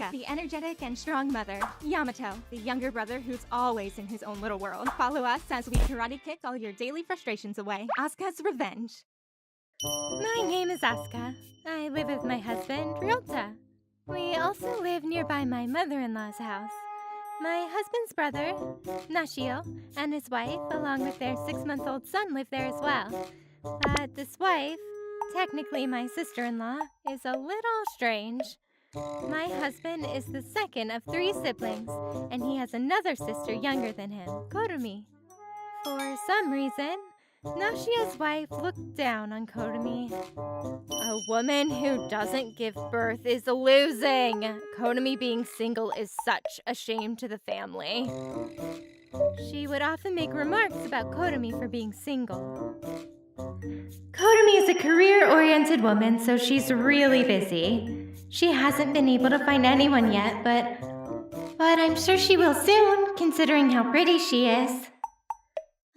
Asuka, the energetic and strong mother. Yamato, the younger brother who's always in his own little world. Follow us as we karate kick all your daily frustrations away. Asuka's revenge. My name is Aska. I live with my husband, Ryota. We also live nearby my mother-in-law's house. My husband's brother, Nashio, and his wife, along with their 6-month-old son, live there as well. But this wife, technically my sister-in-law, is a little strange. My husband is the second of 3 siblings, and he has another sister younger than him, Kotomi. For some reason, Nashio's wife looked down on Kotomi. A woman who doesn't give birth is losing. Kotomi being single is such a shame to the family. She would often make remarks about Kotomi for being single. Kotomi is a career-oriented woman, so she's really busy. She hasn't been able to find anyone yet, but I'm sure she will soon, considering how pretty she is.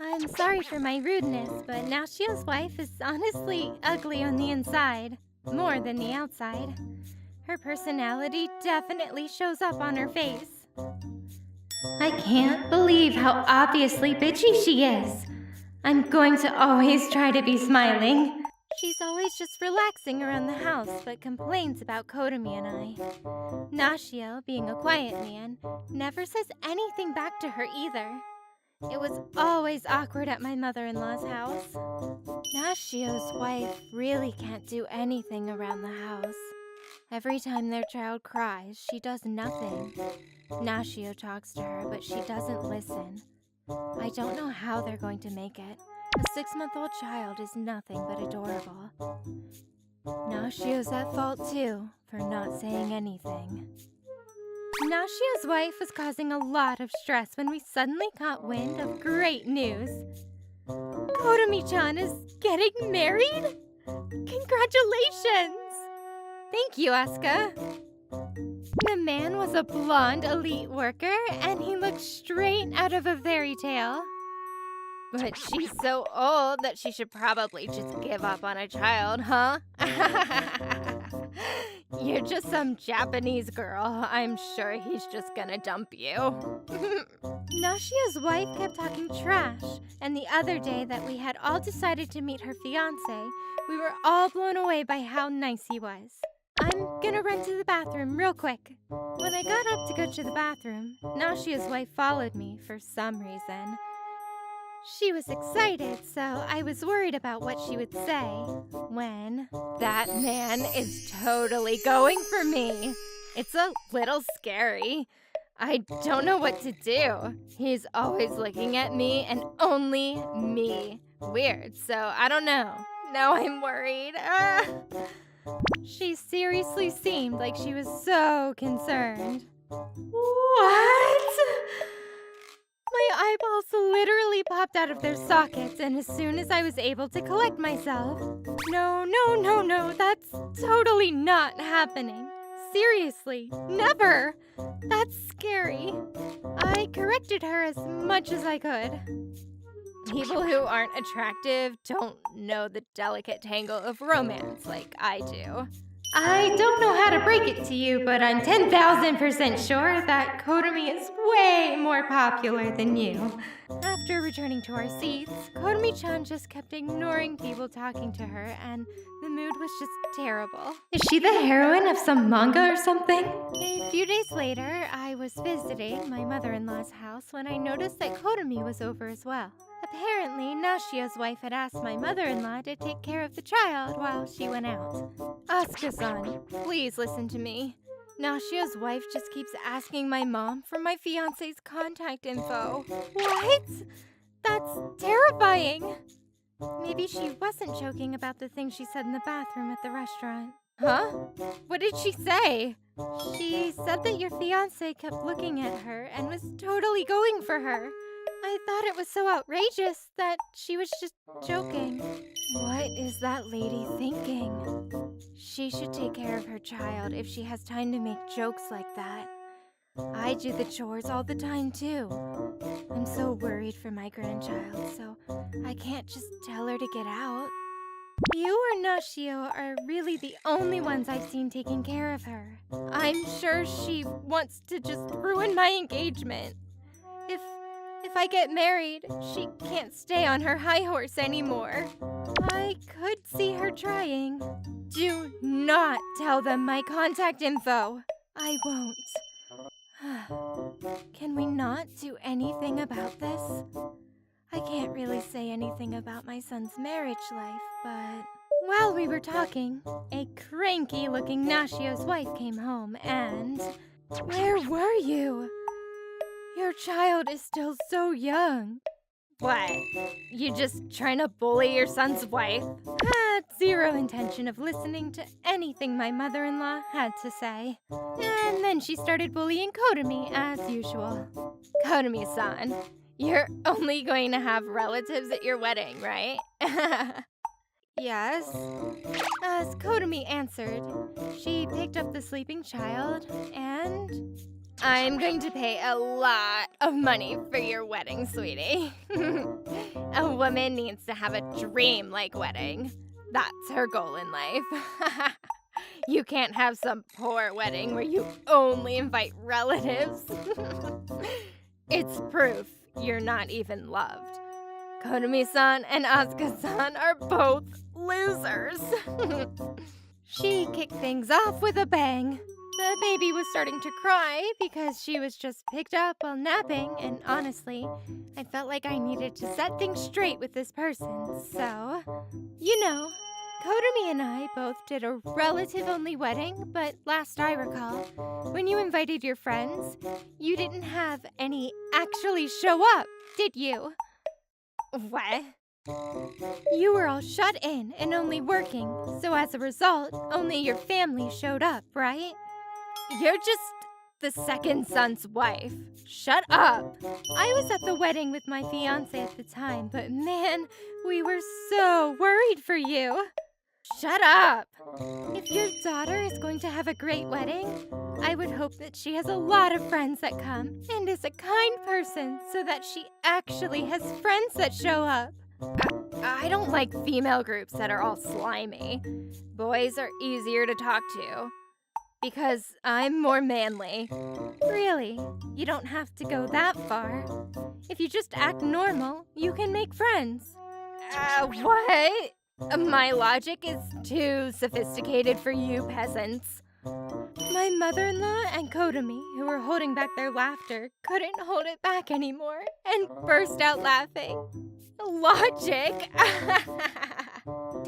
I'm sorry for my rudeness, but Nashio's wife is honestly ugly on the inside, more than the outside. Her personality definitely shows up on her face. I can't believe how obviously bitchy she is. I'm going to always try to be smiling. She's always just relaxing around the house, but complains about Kotomi and I. Nashio, being a quiet man, never says anything back to her either. It was always awkward at my mother-in-law's house. Nashio's wife really can't do anything around the house. Every time their child cries, she does nothing. Nashio talks to her, but she doesn't listen. I don't know how they're going to make it. A 6-month-old child is nothing but adorable. Nashio's at fault too, for not saying anything. Nashio's wife was causing a lot of stress when we suddenly caught wind of great news. Kotomi-chan is getting married? Congratulations! Thank you, Asuka. The man was a blonde elite worker, and he looked straight out of a fairy tale. But she's so old that she should probably just give up on a child, huh? You're just some Japanese girl. I'm sure he's just gonna dump you. Nashio's wife kept talking trash, and the other day that we had all decided to meet her fiancé, we were all blown away by how nice he was. I'm gonna run to the bathroom real quick. When I got up to go to the bathroom, Nashio's wife followed me for some reason. She was excited, so I was worried about what she would say when... That man is totally going for me. It's a little scary. I don't know what to do. He's always looking at me and only me. Weird, so I don't know. Now I'm worried. She seriously seemed like she was so concerned. What? My eyeballs literally popped out of their sockets, and as soon as I was able to collect myself... No, that's totally not happening. Seriously, never! That's scary. I corrected her as much as I could. People who aren't attractive don't know the delicate tangle of romance like I do. I don't know how to break it to you, but I'm 10,000% sure that Kotomi is way more popular than you. After returning to our seats, Kotomi-chan just kept ignoring people talking to her, and the mood was just terrible. Is she the heroine of some manga or something? A few days later, I was visiting my mother-in-law's house when I noticed that Kotomi was over as well. Apparently, Nashio's wife had asked my mother-in-law to take care of the child while she went out. Asuka-san, please listen to me. Nashio's wife just keeps asking my mom for my fiancé's contact info. What? That's terrifying. Maybe she wasn't joking about the thing she said in the bathroom at the restaurant. Huh? What did she say? She said that your fiancé kept looking at her and was totally going for her. I thought it was so outrageous that she was just joking. What is that lady thinking? She should take care of her child if she has time to make jokes like that. I do the chores all the time too. I'm so worried for my grandchild, so I can't just tell her to get out. You or Nashio are really the only ones I've seen taking care of her. I'm sure she wants to just ruin my engagement. If I get married, she can't stay on her high horse anymore. I could see her trying. Do not tell them my contact info. I won't. Can we not do anything about this? I can't really say anything about my son's marriage life, but... While we were talking, a cranky-looking Nashio's wife came home and... Where were you? Your child is still so young. What? You just trying to bully your son's wife? Had zero intention of listening to anything my mother-in-law had to say. And then she started bullying Kotomi as usual. Kotomi-san, you're only going to have relatives at your wedding, right? Yes. As Kotomi answered, she picked up the sleeping child and... I'm going to pay a lot of money for your wedding, sweetie. A woman needs to have a dream-like wedding. That's her goal in life. You can't have some poor wedding where you only invite relatives. It's proof you're not even loved. Kotomi-san and Asuka-san are both losers. She kicked things off with a bang. The baby was starting to cry because she was just picked up while napping, and honestly, I felt like I needed to set things straight with this person, so... You know, Kotomi and I both did a relative-only wedding, but last I recall, when you invited your friends, you didn't have any actually show up, did you? What? You were all shut in and only working, so as a result, only your family showed up, right? You're just the second son's wife. Shut up. I was at the wedding with my fiancé at the time, but man, we were so worried for you. Shut up. If your daughter is going to have a great wedding, I would hope that she has a lot of friends that come and is a kind person so that she actually has friends that show up. I don't like female groups that are all slimy. Boys are easier to talk to. Because I'm more manly. Really, you don't have to go that far. If you just act normal, you can make friends. What? My logic is too sophisticated for you peasants. My mother-in-law and Kotomi, who were holding back their laughter, couldn't hold it back anymore and burst out laughing. Logic?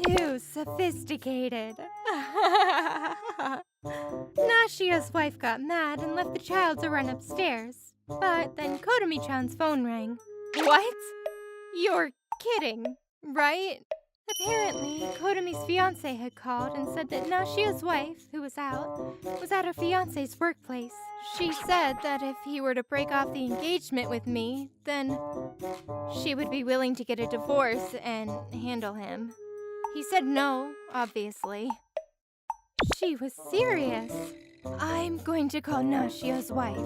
Too sophisticated. Nashio's wife got mad and left the child to run upstairs. But then Kotomi-chan's phone rang. What? You're kidding, right? Apparently, Kotomi's fiancé had called and said that Nashio's wife, who was out, was at her fiancé's workplace. She said that if he were to break off the engagement with me, then she would be willing to get a divorce and handle him. He said no, obviously. She was serious. I'm going to call Nashio's wife.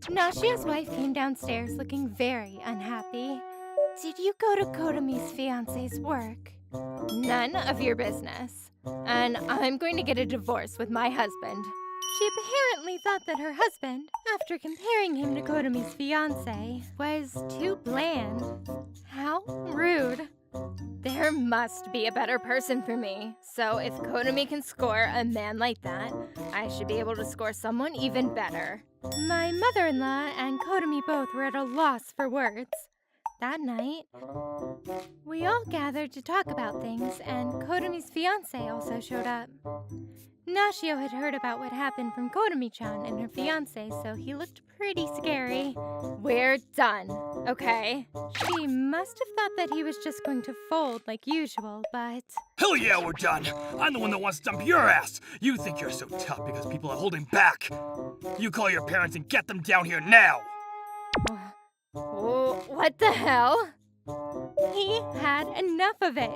Nashio's wife came downstairs looking very unhappy. Did you go to Kotomi's fiancé's work? None of your business. And I'm going to get a divorce with my husband. She apparently thought that her husband, after comparing him to Kotomi's fiancé, was too bland. How rude. There must be a better person for me. So if Kotomi can score a man like that, I should be able to score someone even better. My mother-in-law and Kotomi both were at a loss for words. That night, we all gathered to talk about things, and Kotomi's fiancé also showed up. Nashio had heard about what happened from Kotomi-chan and her fiancé, so he looked pretty scary. We're done, okay? She must have thought that he was just going to fold like usual, but... Hell yeah, we're done! I'm the one that wants to dump your ass! You think you're so tough because people are holding back! You call your parents and get them down here now! What the hell? He had enough of it.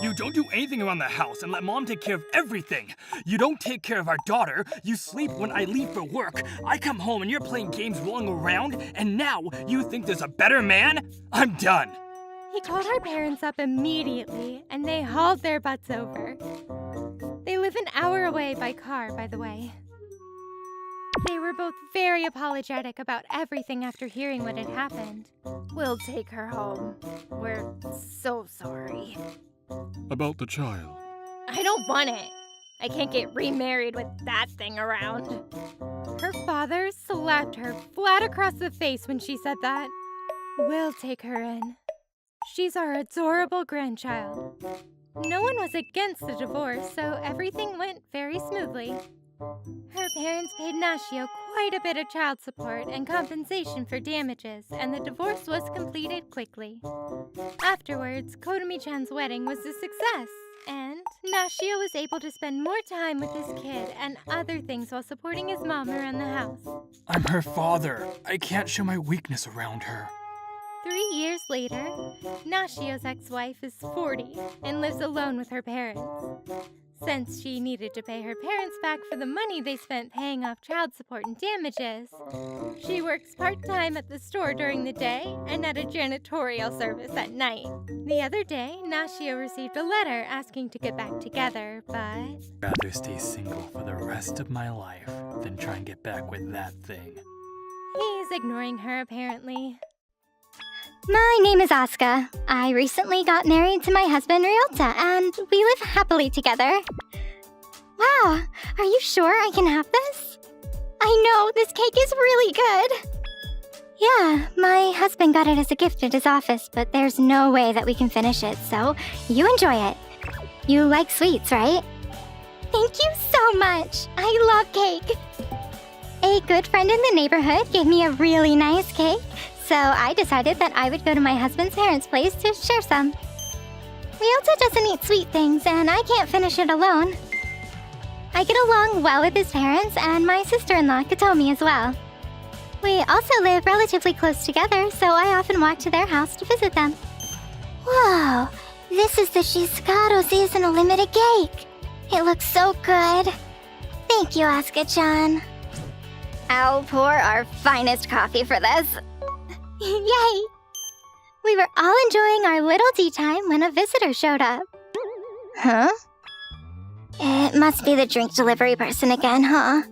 You don't do anything around the house and let Mom take care of everything. You don't take care of our daughter. You sleep when I leave for work. I come home and you're playing games rolling around, and now you think there's a better man? I'm done. He called our parents up immediately, and they hauled their butts over. They live an hour away by car, by the way. They were both very apologetic about everything after hearing what had happened. We'll take her home. We're so sorry. About the child. I don't want it. I can't get remarried with that thing around. Her father slapped her flat across the face when she said that. We'll take her in. She's our adorable grandchild. No one was against the divorce, so everything went very smoothly. Her parents paid Nashio quite a bit of child support and compensation for damages, and the divorce was completed quickly. Afterwards, Kotomi-chan's wedding was a success, and Nashio was able to spend more time with his kid and other things while supporting his mom around the house. I'm her father. I can't show my weakness around her. 3 years later, Nashio's ex-wife is 40 and lives alone with her parents. Since she needed to pay her parents back for the money they spent paying off child support and damages, she works part-time at the store during the day and at a janitorial service at night. The other day, Nashio received a letter asking to get back together, but I'd rather stay single for the rest of my life than try and get back with that thing. he's ignoring her apparently. My name is Aska. I recently got married to my husband, Ryota, and we live happily together. Wow, are you sure I can have this? I know, this cake is really good. Yeah, my husband got it as a gift at his office, but there's no way that we can finish it, so you enjoy it. You like sweets, right? Thank you so much. I love cake. A good friend in the neighborhood gave me a really nice cake, so I decided that I would go to my husband's parents' place to share some. Ryota doesn't eat sweet things, and I can't finish it alone. I get along well with his parents and my sister-in-law, Katomi, as well. We also live relatively close together, so I often walk to their house to visit them. Whoa, this is the Shizukaro seasonal limited cake. It looks so good. Thank you, Asuka-chan. I'll pour our finest coffee for this. Yay! We were all enjoying our little tea time when a visitor showed up. Huh? It must be the drink delivery person again, huh?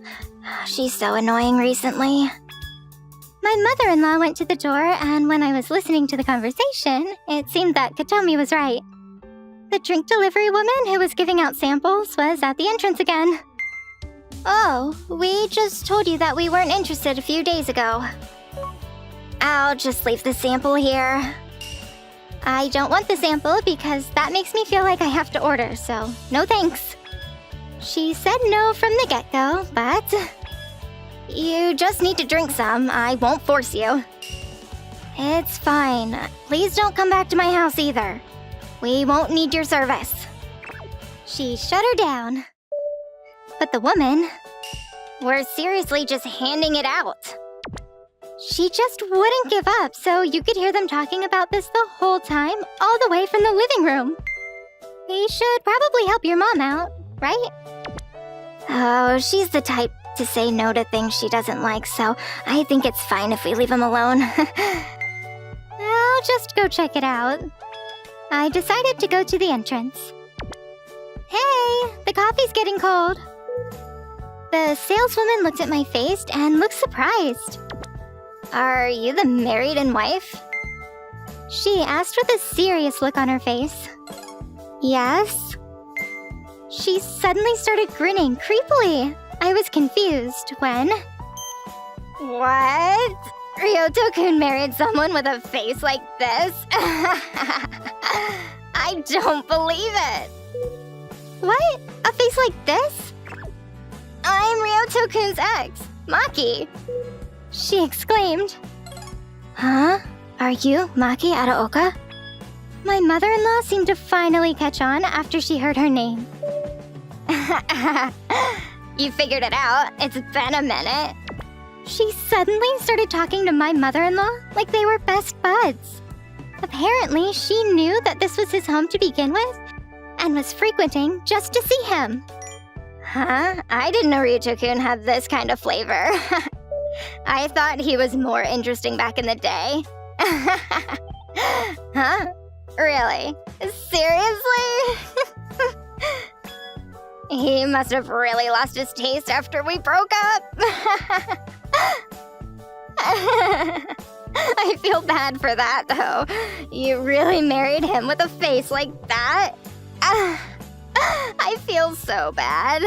She's so annoying recently. My mother-in-law went to the door, and when I was listening to the conversation, it seemed that Katomi was right. The drink delivery woman who was giving out samples was at the entrance again. Oh, we just told you that we weren't interested a few days ago. I'll just leave the sample here. I don't want the sample because that makes me feel like I have to order, so no thanks. She said no from the get-go, but you just need to drink some. I won't force you. It's fine. Please don't come back to my house either. We won't need your service. She shut her down. But the woman were seriously just handing it out. She just wouldn't give up, so you could hear them talking about this the whole time, all the way from the living room. We should probably help your mom out, right? Oh, she's the type to say no to things she doesn't like, so I think it's fine if we leave him alone. I'll just go check it out. I decided to go to the entrance. Hey, the coffee's getting cold. The saleswoman looked at my face and looked surprised. Are you the married-in wife? She asked with a serious look on her face. Yes. She suddenly started grinning creepily. I was confused when... What? Ryoto-kun married someone with a face like this? I don't believe it. What? A face like this? I'm Ryoto-kun's ex, Maki. She exclaimed. Huh? Are you Maki Araoka? My mother-in-law seemed to finally catch on after she heard her name. You figured it out. It's been a minute. She suddenly started talking to my mother-in-law like they were best buds. Apparently, she knew that this was his home to begin with and was frequenting just to see him. Huh? I didn't know Ryoto-kun had this kind of flavor. I thought he was more interesting back in the day. Huh? Really? Seriously? He must have really lost his taste after we broke up. I feel bad for that, though. You really married him with a face like that? I feel so bad.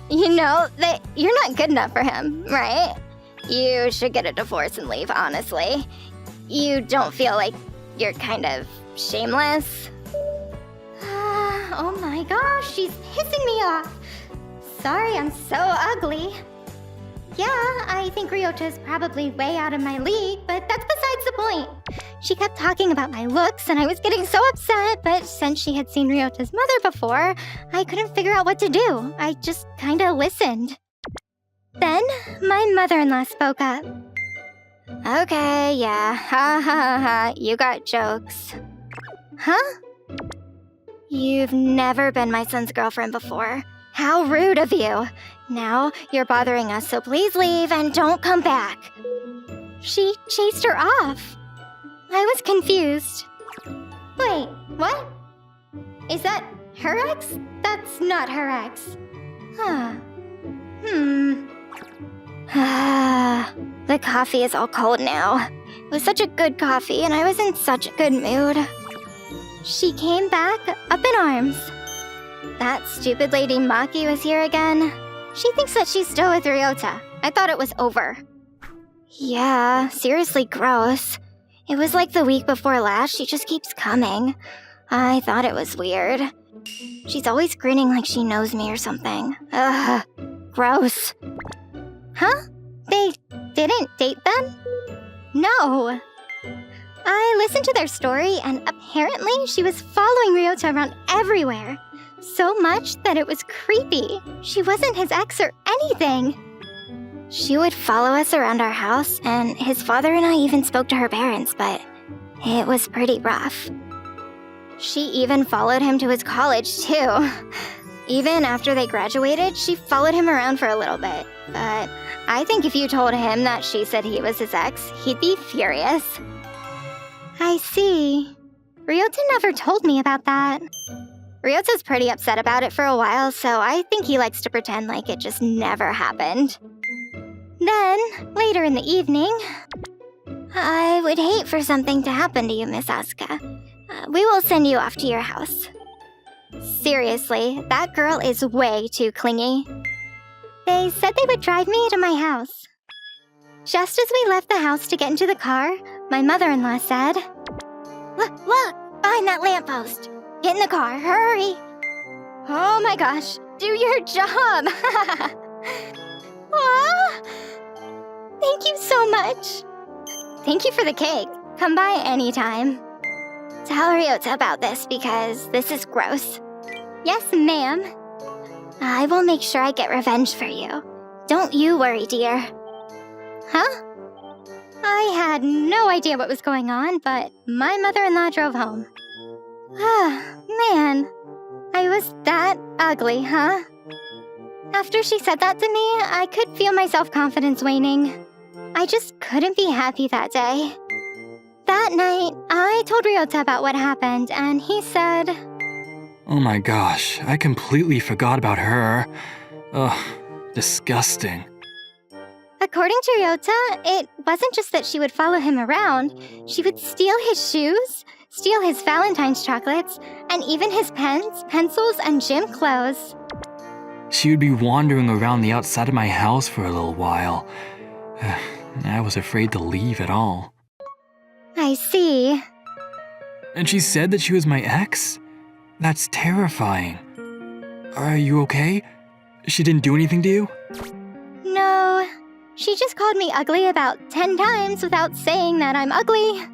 You know that you're not good enough for him, right? You should get a divorce and leave, honestly. You don't feel like you're kind of shameless? Oh my gosh, she's pissing me off. Sorry, I'm so ugly. Yeah, I think Ryota's probably way out of my league, but that's besides the point. She kept talking about my looks, and I was getting so upset, but since she had seen Ryota's mother before, I couldn't figure out what to do. I just kinda listened. Then, my mother-in-law spoke up. Okay, yeah, ha ha ha ha, you got jokes. Huh? You've never been my son's girlfriend before. How rude of you. Now you're bothering us, so please leave and don't come back. She chased her off. I was confused. Wait, what? Is that her ex? That's not her ex. Huh. The coffee is all cold now. It was such a good coffee, and I was in such a good mood. She came back up in arms. That stupid lady Maki was here again. She thinks that she's still with Ryota. I thought it was over. Yeah, seriously gross. It was like the week before last. She just keeps coming. I thought it was weird. She's always grinning like she knows me or something. Ugh, gross. Huh? They didn't date then? No. I listened to their story, and apparently she was following Ryota around everywhere. So much that it was creepy. She wasn't his ex or anything. She would follow us around our house, and his father and I even spoke to her parents, but it was pretty rough. She even followed him to his college, too. Even after they graduated, she followed him around for a little bit. But I think if you told him that she said he was his ex, he'd be furious. I see. Ryota never told me about that. Ryota's pretty upset about it for a while, so I think he likes to pretend like it just never happened. Then, later in the evening, I would hate for something to happen to you, Miss Asuka. We will send you off to your house. Seriously, that girl is way too clingy. They said they would drive me to my house. Just as we left the house to get into the car, my mother-in-law said, Look, behind that lamppost. Get in the car, hurry. Oh my gosh, do your job. Aw, thank you so much. Thank you for the cake. Come by anytime. Tell Ryota about this because this is gross. Yes, ma'am. I will make sure I get revenge for you. Don't you worry, dear. Huh? I had no idea what was going on, but my mother-in-law drove home. Ah, man. I was that ugly, huh? After she said that to me, I could feel my self-confidence waning. I just couldn't be happy that day. That night, I told Ryota about what happened, and he said, Oh my gosh, I completely forgot about her. Ugh, disgusting. According to Ryota, it wasn't just that she would follow him around. She would steal his shoes, steal his Valentine's chocolates, and even his pens, pencils, and gym clothes. She would be wandering around the outside of my house for a little while. I was afraid to leave at all. I see. And she said that she was my ex? That's terrifying. Are you okay? She didn't do anything to you? No. She just called me ugly about 10 times without saying that I'm ugly.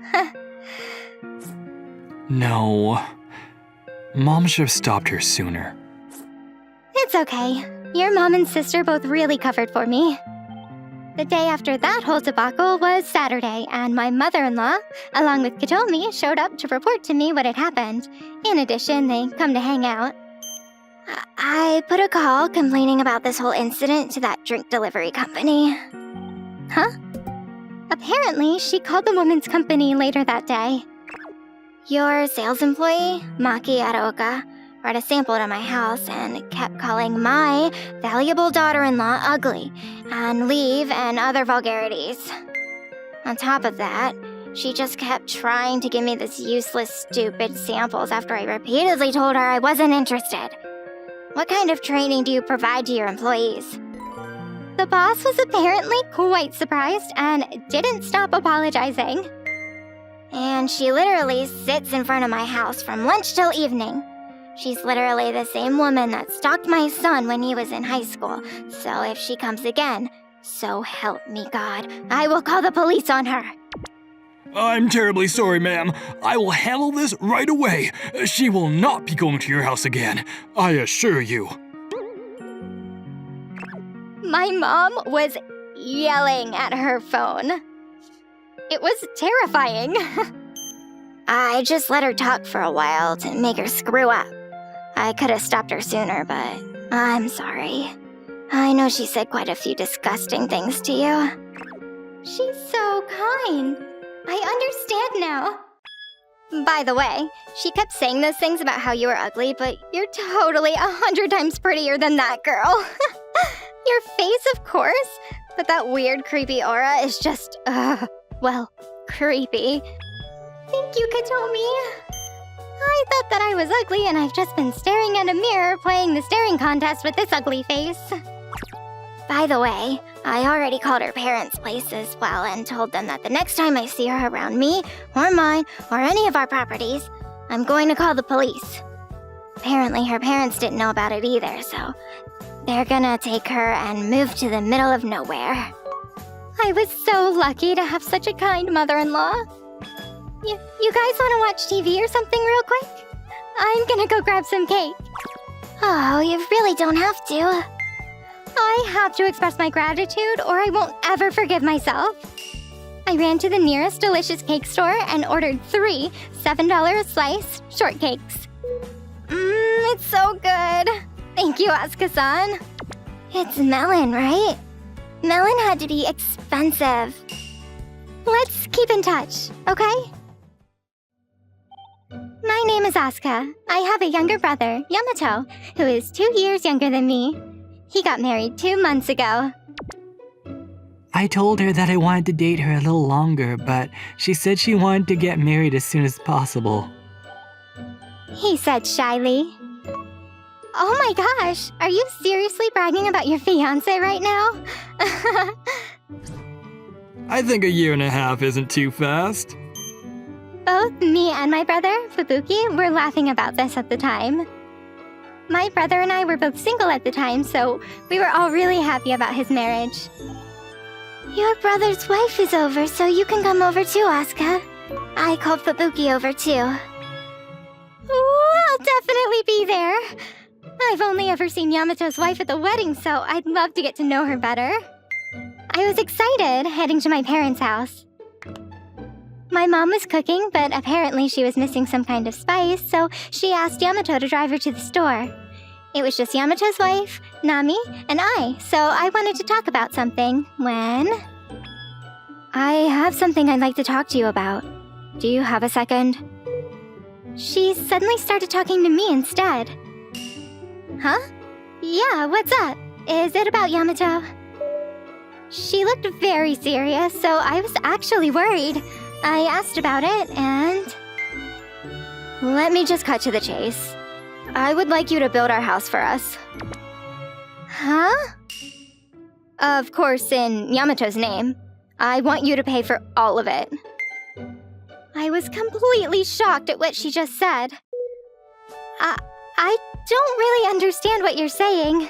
No. Mom should have stopped her sooner. It's okay. Your mom and sister both really covered for me. The day after that whole debacle was Saturday, and my mother-in-law, along with Katomi, showed up to report to me what had happened. In addition, they come to hang out. I put a call complaining about this whole incident to that drink delivery company. Huh? Apparently, she called the woman's company later that day. Your sales employee, Maki Araoka, brought a sample to my house and kept calling my valuable daughter-in-law ugly, and leave, and other vulgarities. On top of that, she just kept trying to give me this useless, stupid samples after I repeatedly told her I wasn't interested. What kind of training do you provide to your employees? The boss was apparently quite surprised and didn't stop apologizing. And she literally sits in front of my house from lunch till evening. She's literally the same woman that stalked my son when he was in high school. So if she comes again, so help me God, I will call the police on her. I'm terribly sorry, ma'am. I will handle this right away. She will not be going to your house again. I assure you. My mom was yelling at her phone. It was terrifying. I just let her talk for a while to make her screw up. I could have stopped her sooner, but I'm sorry. I know she said quite a few disgusting things to you. She's so kind. I understand now. By the way, she kept saying those things about how you were ugly, but you're totally 100 times prettier than that girl. Your face, of course, but that weird, creepy aura is just, well, creepy. Thank you, Katomi. I thought that I was ugly, and I've just been staring at a mirror playing the staring contest with this ugly face. By the way, I already called her parents' place as well and told them that the next time I see her around me, or mine, or any of our properties, I'm going to call the police. Apparently, her parents didn't know about it either, so they're gonna take her and move to the middle of nowhere. I was so lucky to have such a kind mother-in-law. You guys want to watch TV or something real quick? I'm gonna go grab some cake. Oh, you really don't have to. I have to express my gratitude or I won't ever forgive myself. I ran to the nearest delicious cake store and ordered 3 $7 a slice shortcakes. It's so good. Thank you, Asuka-san. It's melon, right? Melon had to be expensive. Let's keep in touch, okay? My name is Aska. I have a younger brother, Yamato, who is 2 years younger than me. He got married 2 months ago. I told her that I wanted to date her a little longer, but she said she wanted to get married as soon as possible. He said shyly. Oh my gosh, are you seriously bragging about your fiancé right now? I think a year and a half isn't too fast. Both me and my brother, Fubuki, were laughing about this at the time. My brother and I were both single at the time, so we were all really happy about his marriage. Your brother's wife is over, so you can come over too, Asuka. I called Fubuki over too. I'll definitely be there. I've only ever seen Yamato's wife at the wedding, so I'd love to get to know her better. I was excited, heading to my parents' house. My mom was cooking, but apparently she was missing some kind of spice, so she asked Yamato to drive her to the store. It was just Yamato's wife, Nami, and I, so I wanted to talk about something when... I have something I'd like to talk to you about. Do you have a second? She suddenly started talking to me instead. Huh? Yeah, what's up? Is it about Yamato? She looked very serious, so I was actually worried. I asked about it, and... Let me just cut to the chase. I would like you to build our house for us. Huh? Of course, in Yamato's name. I want you to pay for all of it. I was completely shocked at what she just said. I don't really understand what you're saying.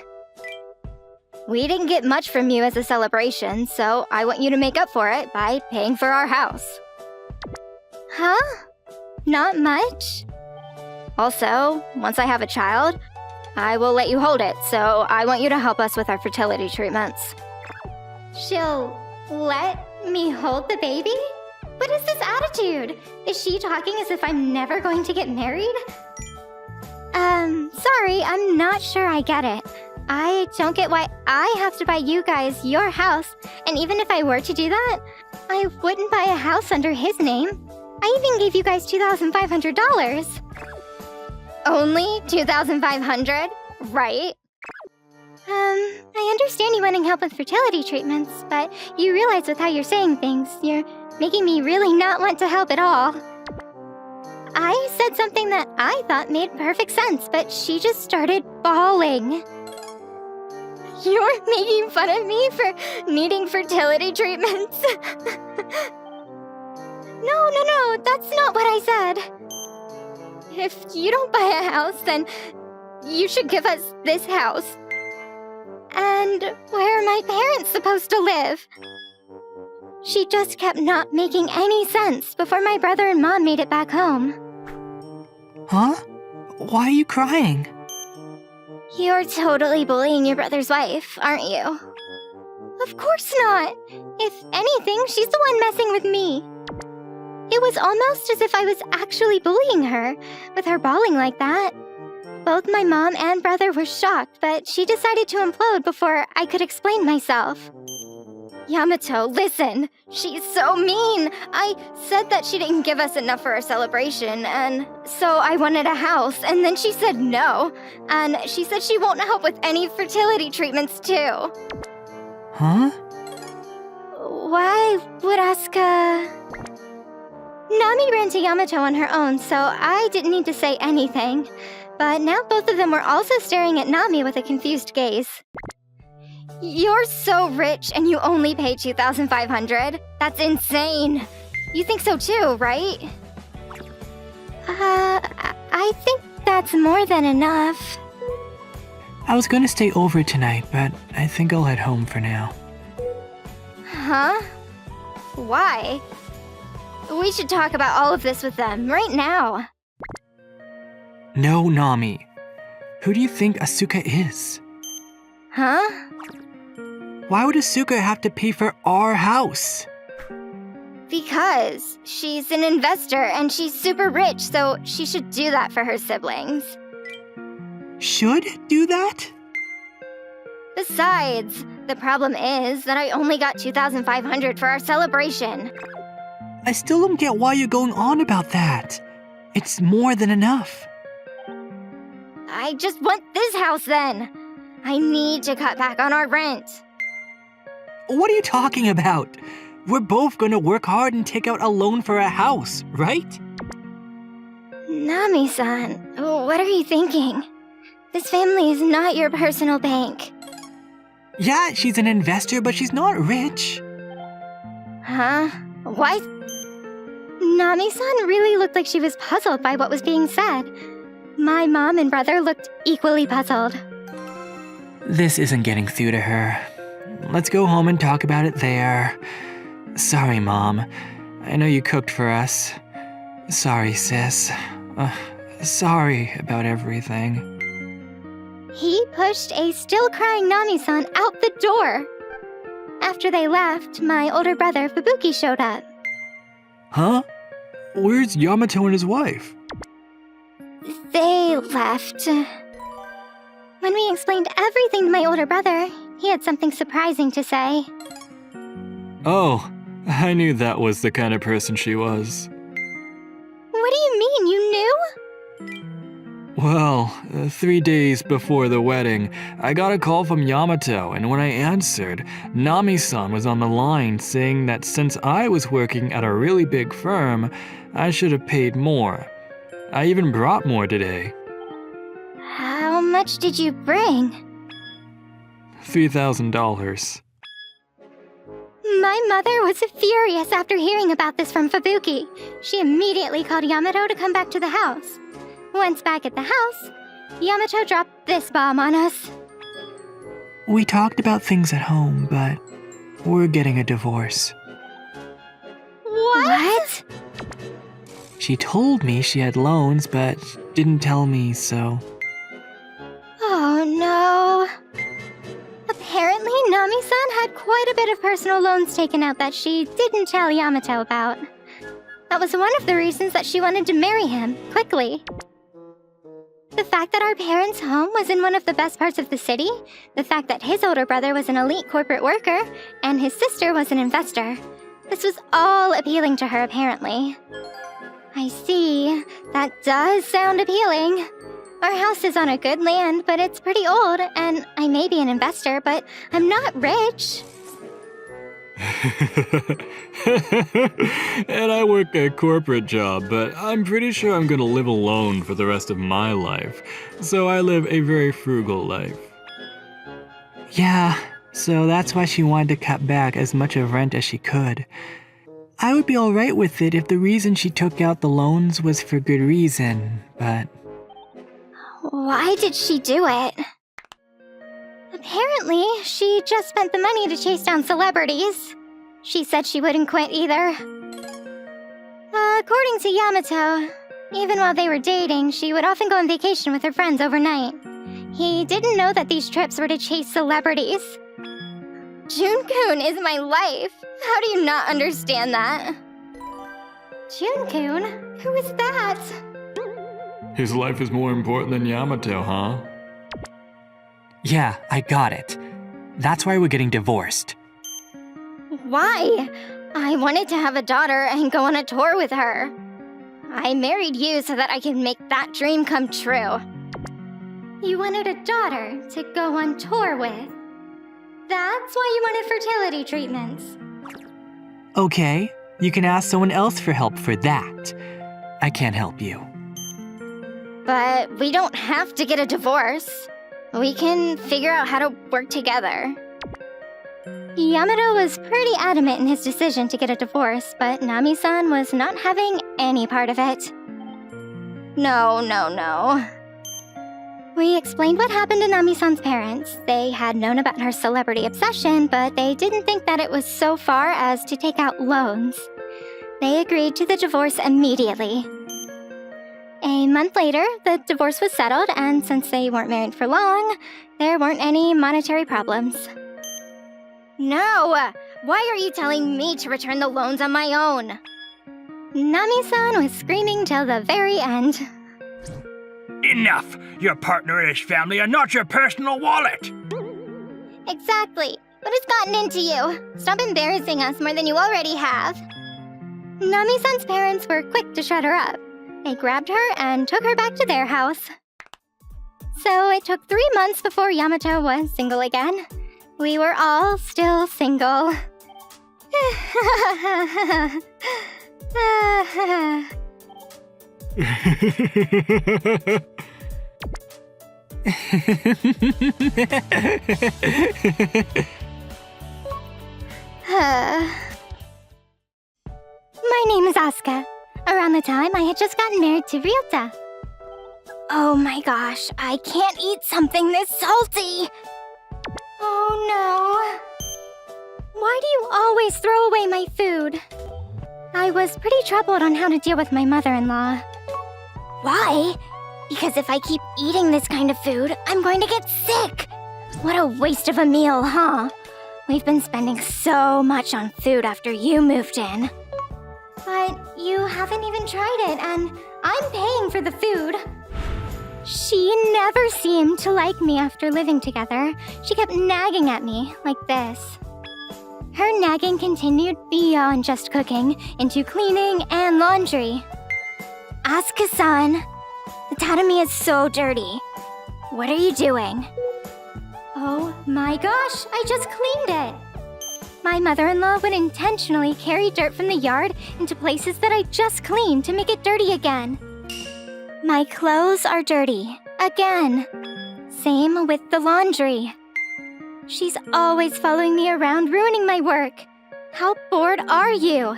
We didn't get much from you as a celebration, so I want you to make up for it by paying for our house. Huh? Not much? Also, once I have a child, I will let you hold it, so I want you to help us with our fertility treatments. She'll let me hold the baby? What is this attitude? Is she talking as if I'm never going to get married? Sorry, I'm not sure I get it. I don't get why I have to buy you guys your house, and even if I were to do that, I wouldn't buy a house under his name. I even gave you guys $2,500. Only $2,500? Right? I understand you wanting help with fertility treatments, but you realize with how you're saying things, you're making me really not want to help at all. I said something that I thought made perfect sense, but she just started bawling. You're making fun of me for needing fertility treatments? No, that's not what I said. If you don't buy a house, then you should give us this house. And where are my parents supposed to live? She just kept not making any sense before my brother and mom made it back home. Huh? Why are you crying? You're totally bullying your brother's wife, aren't you? Of course not. If anything, she's the one messing with me. It was almost as if I was actually bullying her, with her bawling like that. Both my mom and brother were shocked, but she decided to implode before I could explain myself. Yamato, listen! She's so mean! I said that she didn't give us enough for our celebration, and so I wanted a house, and then she said no. And she said she won't help with any fertility treatments, too. Huh? Why would Asuka... Nami ran to Yamato on her own, so I didn't need to say anything. But now both of them were also staring at Nami with a confused gaze. You're so rich and you only pay $2,500? That's insane! You think so too, right? I think that's more than enough. I was gonna stay over tonight, but I think I'll head home for now. Huh? Why? We should talk about all of this with them right now. No, Nami. Who do you think Asuka is? Huh? Why would Asuka have to pay for our house? Because she's an investor and she's super rich, so she should do that for her siblings. Should do that? Besides, the problem is that I only got $2,500 for our celebration. I still don't get why you're going on about that. It's more than enough. I just want this house then. I need to cut back on our rent. What are you talking about? We're both gonna work hard and take out a loan for a house, right? Nami-san, what are you thinking? This family is not your personal bank. Yeah, she's an investor, but she's not rich. Huh? Why? Nami-san really looked like she was puzzled by what was being said. My mom and brother looked equally puzzled. This isn't getting through to her. Let's go home and talk about it there. Sorry, Mom. I know you cooked for us. Sorry, sis. Sorry about everything. He pushed a still-crying Nami-san out the door. After they left, my older brother, Fubuki, showed up. Huh? Where's Yamato and his wife? They left. When we explained everything to my older brother, he had something surprising to say. Oh, I knew that was the kind of person she was. What do you mean, you knew? Well, 3 days before the wedding, I got a call from Yamato, and when I answered, Nami-san was on the line saying that since I was working at a really big firm, I should have paid more. I even brought more today. How much did you bring? $3,000. My mother was furious after hearing about this from Fubuki. She immediately called Yamato to come back to the house. Once back at the house, Yamato dropped this bomb on us. We talked about things at home, but we're getting a divorce. What? She told me she had loans, but didn't tell me, so... Oh no. Apparently, Nami-san had quite a bit of personal loans taken out that she didn't tell Yamato about. That was one of the reasons that she wanted to marry him, quickly. The fact that our parents' home was in one of the best parts of the city, the fact that his older brother was an elite corporate worker, and his sister was an investor. This was all appealing to her, apparently. I see. That does sound appealing. Our house is on a good land, but it's pretty old, and I may be an investor, but I'm not rich. And I work a corporate job, but I'm pretty sure I'm gonna live alone for the rest of my life. So I live a very frugal life. Yeah, so that's why she wanted to cut back as much of rent as she could. I would be alright with it if the reason she took out the loans was for good reason, but... Why did she do it? Apparently, she just spent the money to chase down celebrities. She said she wouldn't quit either. According to Yamato, even while they were dating, she would often go on vacation with her friends overnight. He didn't know that these trips were to chase celebrities. Jun-kun is my life. How do you not understand that? Jun-kun? Who is that? His life is more important than Yamato, huh? Yeah, I got it. That's why we're getting divorced. Why? I wanted to have a daughter and go on a tour with her. I married you so that I could make that dream come true. You wanted a daughter to go on tour with? That's why you wanted fertility treatments. Okay, you can ask someone else for help for that. I can't help you. But we don't have to get a divorce. We can figure out how to work together. Yamato was pretty adamant in his decision to get a divorce, but Nami-san was not having any part of it. No. We explained what happened to Nami-san's parents. They had known about her celebrity obsession, but they didn't think that it was so far as to take out loans. They agreed to the divorce immediately. A month later, the divorce was settled, and since they weren't married for long, there weren't any monetary problems. No! Why are you telling me to return the loans on my own? Nami-san was screaming till the very end. Enough! Your partner and his family are not your personal wallet! Exactly. What has gotten into you? Stop embarrassing us more than you already have. Nami-san's parents were quick to shut her up. They grabbed her and took her back to their house. So it took 3 months before Yamato was single again. We were all still single. My name is Aska. Around the time, I had just gotten married to Ryota. Oh my gosh, I can't eat something this salty! Oh no. Why do you always throw away my food? I was pretty troubled on how to deal with my mother-in-law. Why? Because if I keep eating this kind of food, I'm going to get sick! What a waste of a meal, huh? We've been spending so much on food after you moved in. But you haven't even tried it, and I'm paying for the food. She never seemed to like me after living together. She kept nagging at me like this. Her nagging continued beyond just cooking, into cleaning and laundry. Asuka-san, the tatami is so dirty. What are you doing? Oh my gosh, I just cleaned it. My mother-in-law would intentionally carry dirt from the yard into places that I just cleaned to make it dirty again. My clothes are dirty. Again. Same with the laundry. She's always following me around, ruining my work. How bored are you?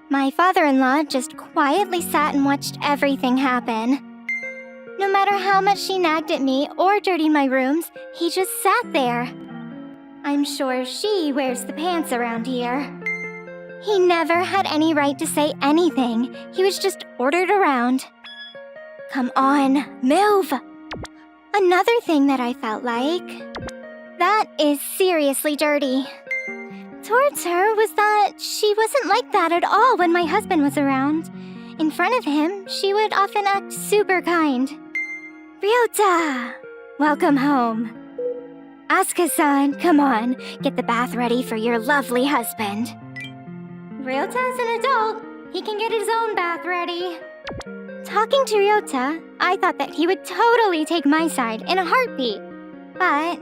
My father-in-law just quietly sat and watched everything happen. No matter how much she nagged at me or dirtied my rooms, he just sat there. I'm sure she wears the pants around here. He never had any right to say anything. He was just ordered around. Come on, move! Another thing that I felt like... that is seriously dirty. Towards her was that she wasn't like that at all when my husband was around. In front of him, she would often act super kind. Ryota! Welcome home. Asuka-san, come on, get the bath ready for your lovely husband. Ryota's an adult. He can get his own bath ready. Talking to Ryota, I thought that he would totally take my side in a heartbeat. But...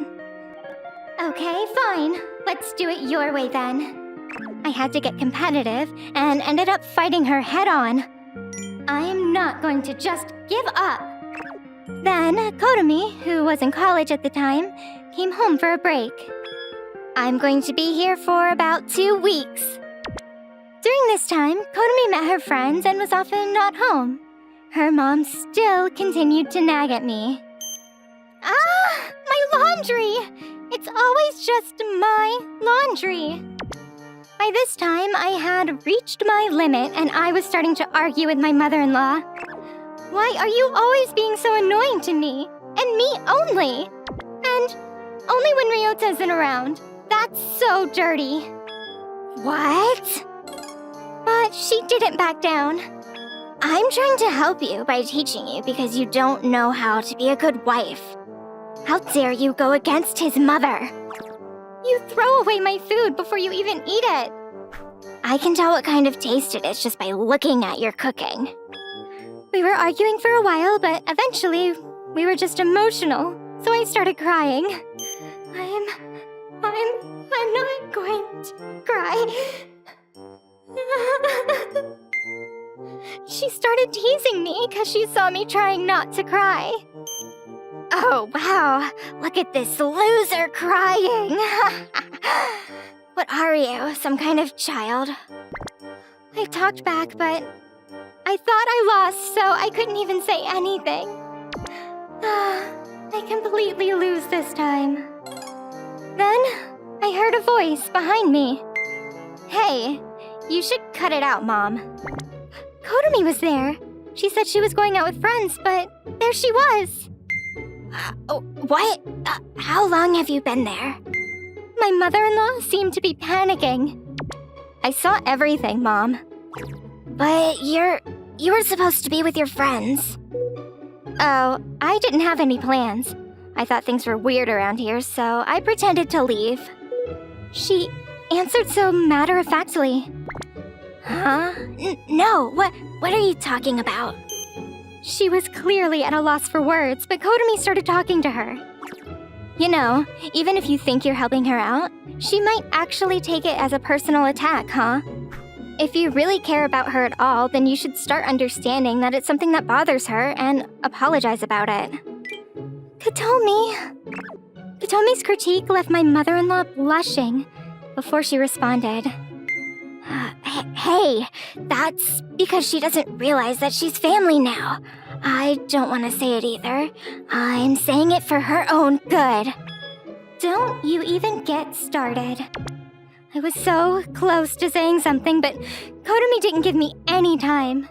okay, fine. Let's do it your way then. I had to get competitive and ended up fighting her head-on. I am not going to just give up. Then, Kotomi, who was in college at the time, came home for a break. I'm going to be here for about 2 weeks. During this time, Kotomi met her friends and was often not home. Her mom still continued to nag at me. Ah! My laundry! It's always just my laundry. By this time, I had reached my limit and I was starting to argue with my mother-in-law. Why are you always being so annoying to me? And me only? And only when Ryota isn't around. That's so dirty. What? But she didn't back down. I'm trying to help you by teaching you because you don't know how to be a good wife. How dare you go against his mother? You throw away my food before you even eat it. I can tell what kind of taste it is just by looking at your cooking. We were arguing for a while, but eventually we were just emotional, so I started crying. I'm not going to cry. She started teasing me because she saw me trying not to cry. Oh, wow. Look at this loser crying. What are you, some kind of child? I talked back, but I thought I lost, so I couldn't even say anything. I completely lose this time. Then, I heard a voice behind me. Hey, you should cut it out, Mom. Kotomi was there. She said she was going out with friends, but there she was. What? How long have you been there? My mother-in-law seemed to be panicking. I saw everything, Mom. But you were supposed to be with your friends. Oh, I didn't have any plans. I thought things were weird around here, so I pretended to leave. She answered so matter-of-factly. Huh? No, what are you talking about? She was clearly at a loss for words, but Kotomi started talking to her. You know, even if you think you're helping her out, she might actually take it as a personal attack, huh? If you really care about her at all, then you should start understanding that it's something that bothers her and apologize about it. Kotomi's critique left my mother-in-law blushing before she responded. Hey, that's because she doesn't realize that she's family now. I don't want to say it either. I'm saying it for her own good. Don't you even get started. I was so close to saying something, but Kotomi didn't give me any time.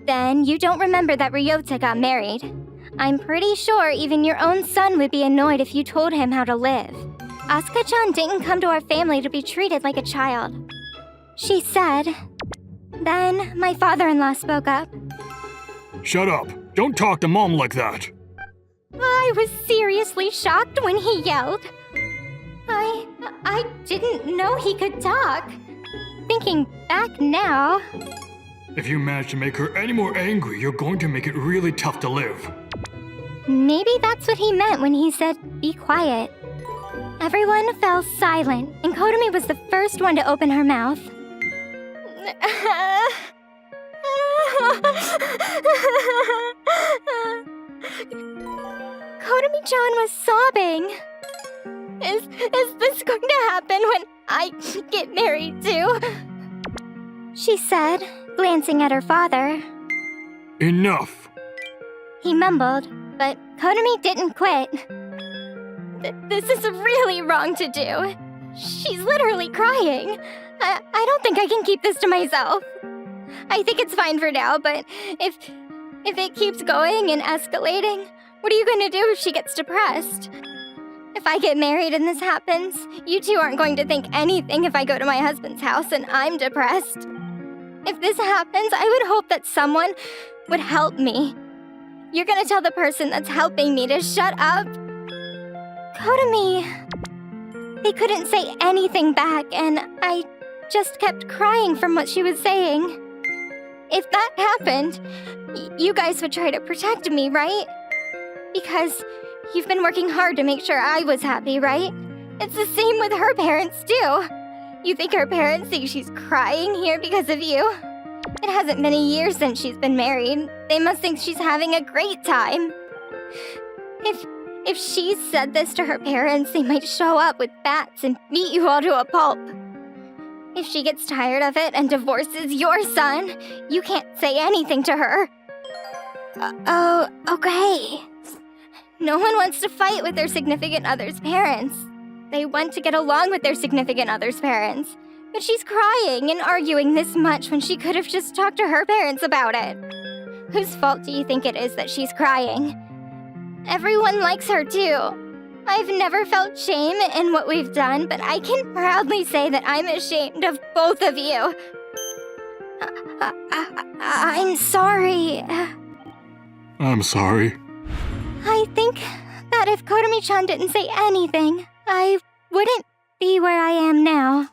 Then you don't remember that Ryota got married. I'm pretty sure even your own son would be annoyed if you told him how to live. Asuka-chan didn't come to our family to be treated like a child. She said. Then my father-in-law spoke up. Shut up. Don't talk to Mom like that. I was seriously shocked when he yelled. I didn't know he could talk. Thinking back now... If you manage to make her any more angry, you're going to make it really tough to live. Maybe that's what he meant when he said, be quiet. Everyone fell silent, and Kotomi was the first one to open her mouth. Kotomi-chan was sobbing. Is this going to happen when I get married too? She said, glancing at her father. Enough. He mumbled, but Kotomi didn't quit. This is really wrong to do. She's literally crying. I don't think I can keep this to myself. I think it's fine for now, but if it keeps going and escalating, what are you going to do if she gets depressed? If I get married and this happens, you two aren't going to think anything if I go to my husband's house and I'm depressed. If this happens, I would hope that someone would help me. You're gonna tell the person that's helping me to shut up? Kotomi... They couldn't say anything back, and I just kept crying from what she was saying. If that happened, you guys would try to protect me, right? Because you've been working hard to make sure I was happy, right? It's the same with her parents, too. You think her parents think she's crying here because of you? It hasn't been a year since she's been married. They must think she's having a great time. If she said this to her parents, they might show up with bats and beat you all to a pulp. If she gets tired of it and divorces your son, you can't say anything to her. Oh, okay. No one wants to fight with their significant other's parents. They want to get along with their significant other's parents. But she's crying and arguing this much when she could have just talked to her parents about it. Whose fault do you think it is that she's crying? Everyone likes her too. I've never felt shame in what we've done, but I can proudly say that I'm ashamed of both of you. I'm sorry. I'm sorry. I think that if Kotomi-chan didn't say anything, I wouldn't be where I am now.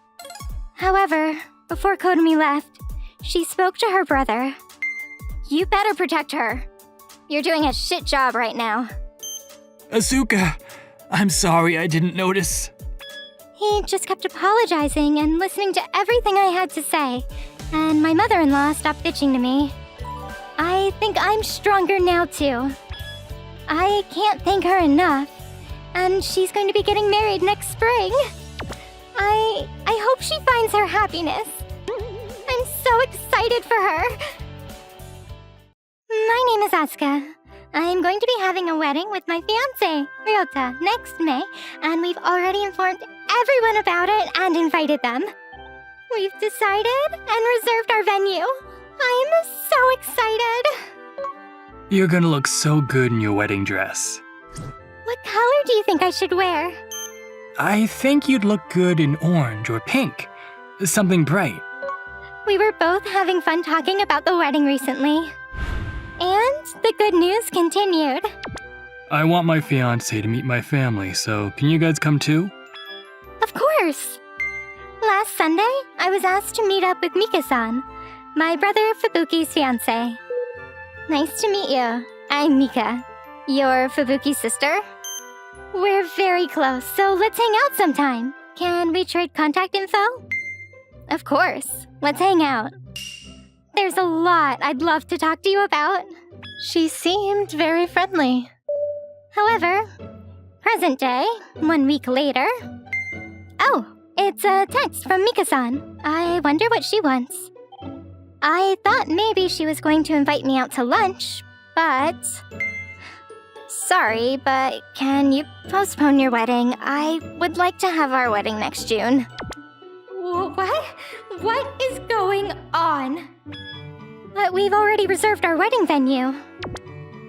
However, before Kotomi left, she spoke to her brother. You better protect her. You're doing a shit job right now. Asuka, I'm sorry I didn't notice. He just kept apologizing and listening to everything I had to say, and my mother-in-law stopped bitching to me. I think I'm stronger now, too. I can't thank her enough, and she's going to be getting married next spring. I hope she finds her happiness. I'm so excited for her. My name is Aska. I'm going to be having a wedding with my fiancé, Ryota, next May, and we've already informed everyone about it and invited them. We've decided and reserved our venue. I'm so excited. You're gonna look so good in your wedding dress. What color do you think I should wear? I think you'd look good in orange or pink. Something bright. We were both having fun talking about the wedding recently. And the good news continued. I want my fiancé to meet my family, so can you guys come too? Of course. Last Sunday, I was asked to meet up with Mika-san, my brother Fubuki's fiancé. Nice to meet you. I'm Mika, your Fubuki's sister. We're very close, so let's hang out sometime. Can we trade contact info? Of course. Let's hang out. There's a lot I'd love to talk to you about. She seemed very friendly. However, present day, 1 week later. Oh, it's a text from Mika-san. I wonder what she wants. I thought maybe she was going to invite me out to lunch, but... Sorry, but can you postpone your wedding? I would like to have our wedding next June. What? What is going on? But we've already reserved our wedding venue.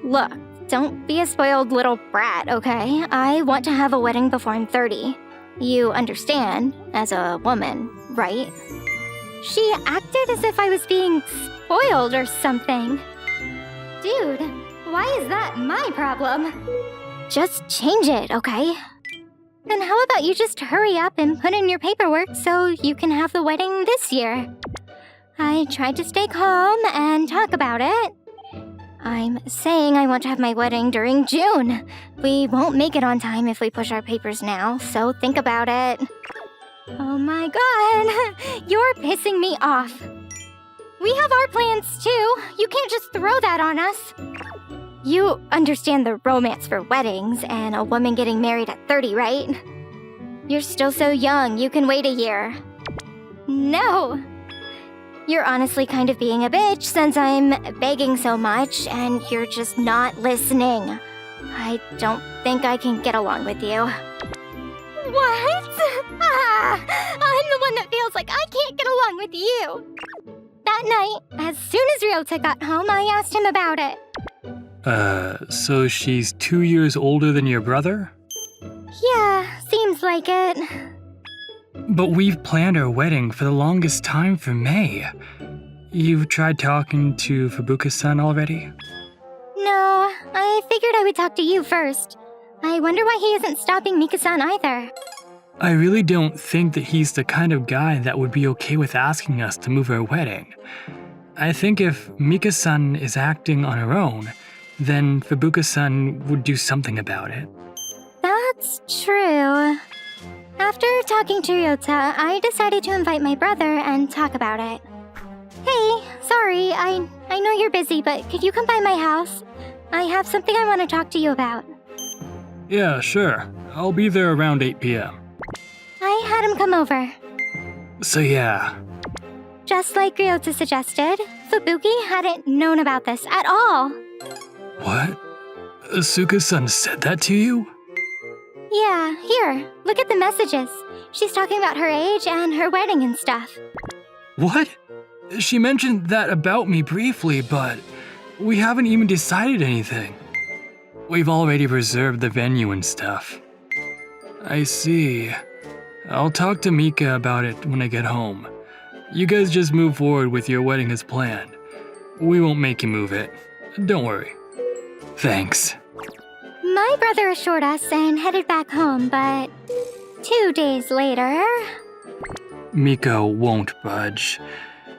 Look, don't be a spoiled little brat, okay? I want to have a wedding before I'm 30. You understand, as a woman, right? She acted as if I was being spoiled or something. Dude, why is that my problem? Just change it, okay? And how about you just hurry up and put in your paperwork so you can have the wedding this year? I tried to stay calm and talk about it. I'm saying I want to have my wedding during June. We won't make it on time if we push our papers now, so think about it. Oh my god, you're pissing me off. We have our plans too. You can't just throw that on us. You understand the romance for weddings and a woman getting married at 30, right? You're still so young, you can wait a year. No. You're honestly kind of being a bitch since I'm begging so much and you're just not listening. I don't think I can get along with you. What? I'm the one that feels like I can't get along with you. That night, as soon as Ryota got home, I asked him about it. So she's 2 years older than your brother? Yeah, seems like it. But we've planned our wedding for the longest time for May. You've tried talking to Fubuka-san already? No, I figured I would talk to you first. I wonder why he isn't stopping Mika-san either. I really don't think that he's the kind of guy that would be okay with asking us to move our wedding. I think if Mika-san is acting on her own, then Fubuka-san would do something about it. That's true. After talking to Ryota, I decided to invite my brother and talk about it. Hey, sorry, I know you're busy, but could you come by my house? I have something I want to talk to you about. Yeah, sure. I'll be there around 8 p.m. I had him come over. So yeah. Just like Ryota suggested, Fubuki hadn't known about this at all. What? Asuka-san said that to you? Yeah, here, look at the messages. She's talking about her age and her wedding and stuff. What? She mentioned that about me briefly, but we haven't even decided anything. We've already reserved the venue and stuff. I see. I'll talk to Mika about it when I get home. You guys just move forward with your wedding as planned. We won't make you move it. Don't worry. Thanks. My brother assured us and headed back home, but 2 days later... Miko won't budge.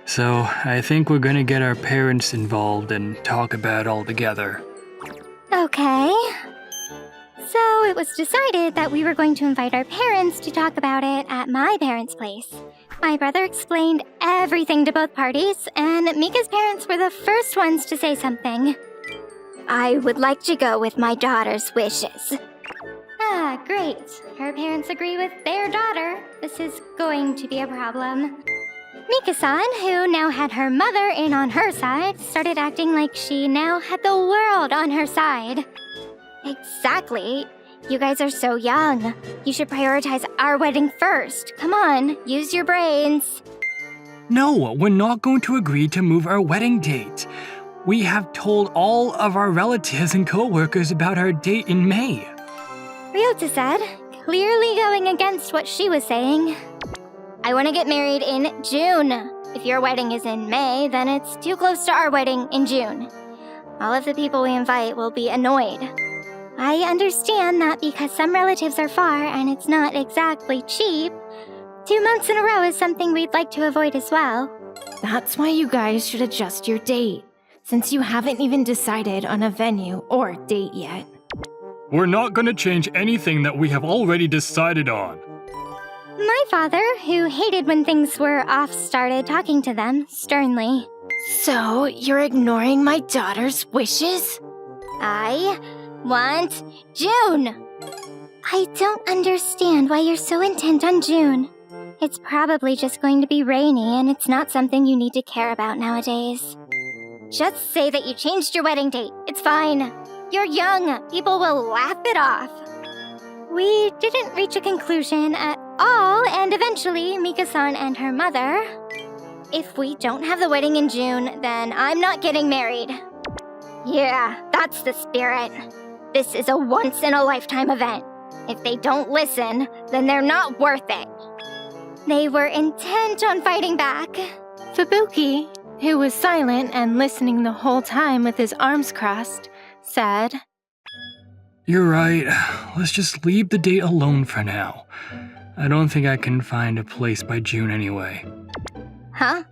So I think we're gonna get our parents involved and talk about it all together. Okay. So it was decided that we were going to invite our parents to talk about it at my parents' place. My brother explained everything to both parties, and Mika's parents were the first ones to say something. I would like to go with my daughter's wishes. Ah, great. Her parents agree with their daughter. This is going to be a problem. Mika-san, who now had her mother in on her side, started acting like she now had the world on her side. Exactly. You guys are so young. You should prioritize our wedding first. Come on, use your brains. No, we're not going to agree to move our wedding date. We have told all of our relatives and co-workers about our date in May. Ryota said, clearly going against what she was saying. I want to get married in June. If your wedding is in May, then it's too close to our wedding in June. All of the people we invite will be annoyed. I understand that because some relatives are far and it's not exactly cheap, 2 months in a row is something we'd like to avoid as well. That's why you guys should adjust your date, since you haven't even decided on a venue or date yet. We're not gonna change anything that we have already decided on. My father, who hated when things were off, started talking to them sternly. So, you're ignoring my daughter's wishes? I want June! I don't understand why you're so intent on June. It's probably just going to be rainy and it's not something you need to care about nowadays. Just say that you changed your wedding date. It's fine. You're young. People will laugh it off. We didn't reach a conclusion at all, and eventually Mika-san and her mother... If we don't have the wedding in June, then I'm not getting married. Yeah, that's the spirit. This is a once-in-a-lifetime event. If they don't listen, then they're not worth it. They were intent on fighting back. Fubuki, who was silent and listening the whole time with his arms crossed, said, You're right. Let's just leave the date alone for now. I don't think I can find a place by June anyway. Huh?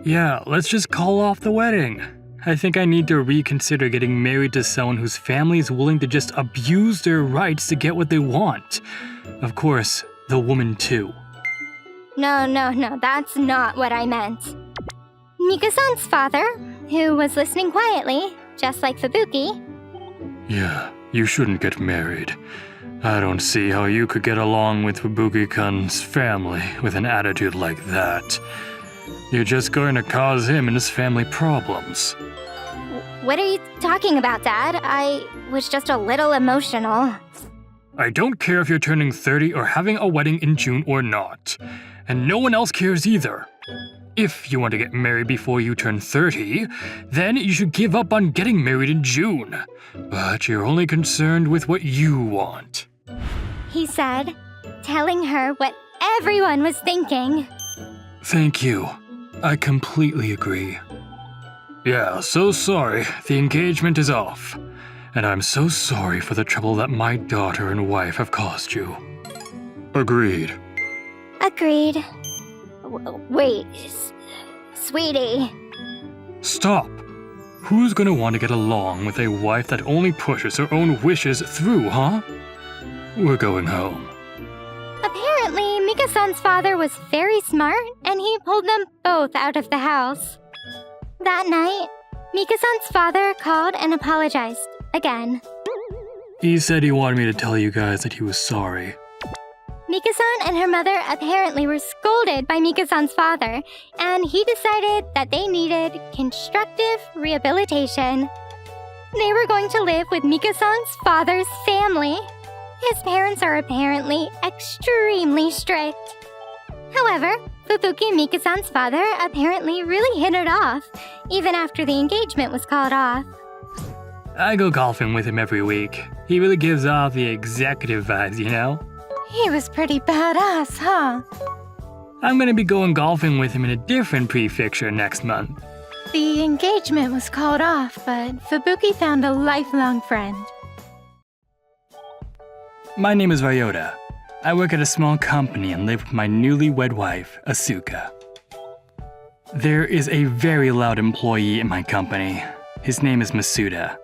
Yeah, let's just call off the wedding. I think I need to reconsider getting married to someone whose family is willing to just abuse their rights to get what they want. Of course, the woman too. No, that's not what I meant. Mika-san's father, who was listening quietly, just like Fubuki. Yeah, you shouldn't get married. I don't see how you could get along with Fubuki-kun's family with an attitude like that. You're just going to cause him and his family problems. What are you talking about, Dad? I was just a little emotional. I don't care if you're turning 30 or having a wedding in June or not. And no one else cares either. If you want to get married before you turn 30, then you should give up on getting married in June. But you're only concerned with what you want. He said, telling her what everyone was thinking. Thank you. I completely agree. Yeah, so sorry. The engagement is off. And I'm so sorry for the trouble that my daughter and wife have caused you. Agreed. Agreed. Wait, sweetie. Stop. Who's gonna want to get along with a wife that only pushes her own wishes through, huh? We're going home. Apparently, Mika-san's father was very smart, and he pulled them both out of the house. That night, Mika-san's father called and apologized again. He said he wanted me to tell you guys that he was sorry. Mika-san and her mother apparently were scolded by Mika-san's father, and he decided that they needed constructive rehabilitation. They were going to live with Mika-san's father's family. His parents are apparently extremely strict. However, Fubuki, Mika-san's father, apparently really hit it off, even after the engagement was called off. I go golfing with him every week. He really gives off the executive vibes, you know? He was pretty badass, huh? I'm gonna be going golfing with him in a different prefecture next month. The engagement was called off, but Fubuki found a lifelong friend. My name is Ryota. I work at a small company and live with my newlywed wife, Asuka. There is a very loud employee in my company. His name is Masuda.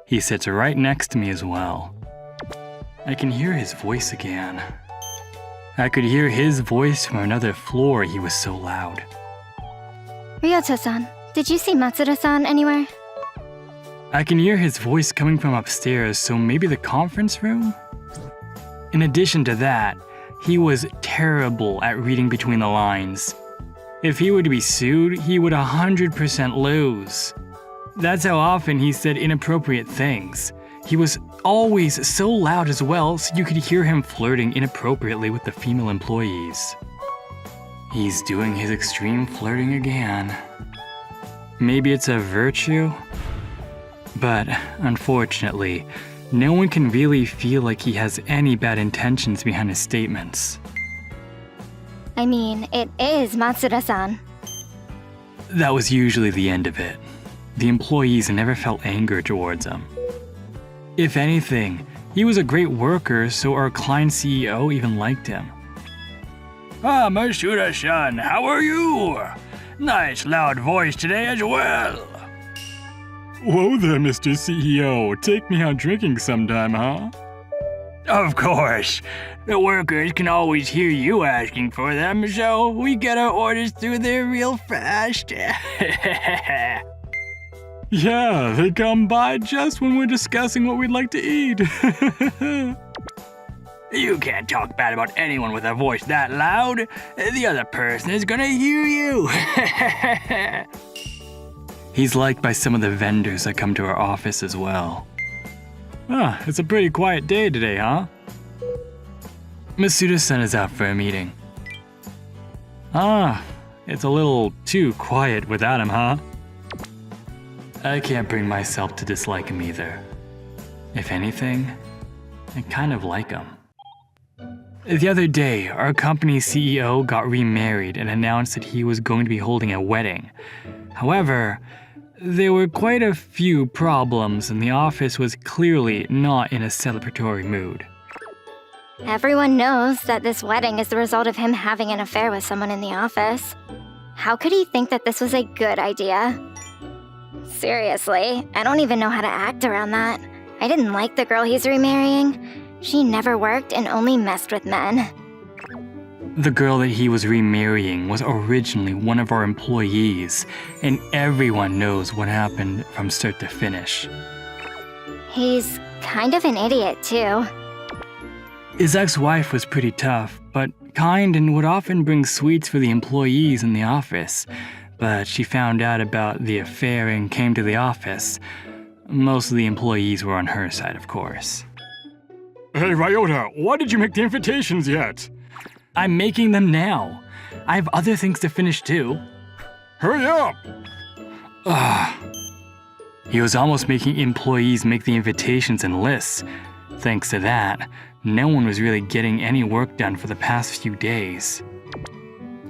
He sits right next to me as well. I can hear his voice again. I could hear his voice from another floor, he was so loud. Ryota-san, did you see Matsuda-san anywhere? I can hear his voice coming from upstairs, so maybe the conference room? In addition to that, he was terrible at reading between the lines. If he were to be sued, he would 100% lose. That's how often he said inappropriate things. He was always so loud as well, so you could hear him flirting inappropriately with the female employees. He's doing his extreme flirting again. Maybe it's a virtue? But unfortunately, no one can really feel like he has any bad intentions behind his statements. I mean, it is Matsuda-san. That was usually the end of it. The employees never felt anger towards him. If anything, he was a great worker, so our client CEO even liked him. Ah, Masuda-san, how are you? Nice loud voice today as well. Whoa there, Mr. CEO. Take me out drinking sometime, huh? Of course. The workers can always hear you asking for them, so we get our orders through there real fast. Yeah, they come by just when we're discussing what we'd like to eat. You can't talk bad about anyone with a voice that loud. The other person is gonna hear you. He's liked by some of the vendors that come to our office as well. Ah, it's a pretty quiet day today, huh? Masuda-san is out for a meeting. Ah, it's a little too quiet without him, huh? I can't bring myself to dislike him either. If anything, I kind of like him. The other day, our company's CEO got remarried and announced that he was going to be holding a wedding. However, there were quite a few problems and the office was clearly not in a celebratory mood. Everyone knows that this wedding is the result of him having an affair with someone in the office. How could he think that this was a good idea? Seriously, I don't even know how to act around that. I didn't like the girl he's remarrying. She never worked and only messed with men. The girl that he was remarrying was originally one of our employees, and everyone knows what happened from start to finish. He's kind of an idiot, too. His ex-wife was pretty tough, but kind and would often bring sweets for the employees in the office. But she found out about the affair and came to the office. Most of the employees were on her side, of course. Hey, Ryota, why did you make the invitations yet? I'm making them now. I have other things to finish too. Hurry up! He was almost making employees make the invitations and lists. Thanks to that, no one was really getting any work done for the past few days.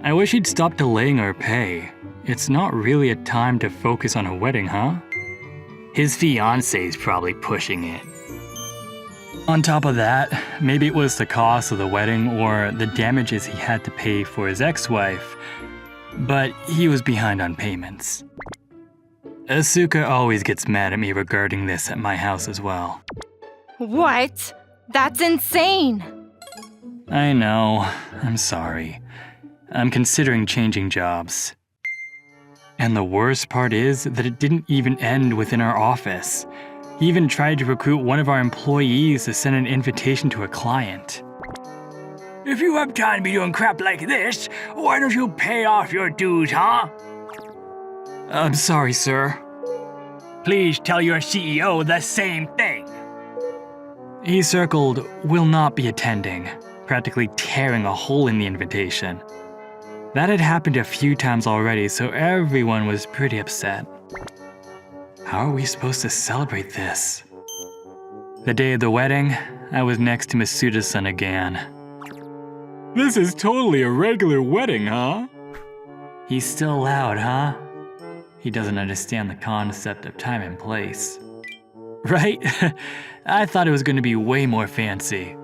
I wish he'd stop delaying our pay. It's not really a time to focus on a wedding, huh? His fiancé's probably pushing it. On top of that, maybe it was the cost of the wedding or the damages he had to pay for his ex-wife, but he was behind on payments. Asuka always gets mad at me regarding this at my house as well. What? That's insane! I know, I'm sorry. I'm considering changing jobs. And the worst part is that it didn't even end within our office. He even tried to recruit one of our employees to send an invitation to a client. If you have time to be doing crap like this, why don't you pay off your dues, huh? I'm sorry, sir. Please tell your CEO the same thing. He circled, "will not be attending," practically tearing a hole in the invitation. That had happened a few times already, so everyone was pretty upset. How are we supposed to celebrate this? The day of the wedding, I was next to Masuda-san again. This is totally a regular wedding, huh? He's still loud, huh? He doesn't understand the concept of time and place. Right? I thought it was going to be way more fancy.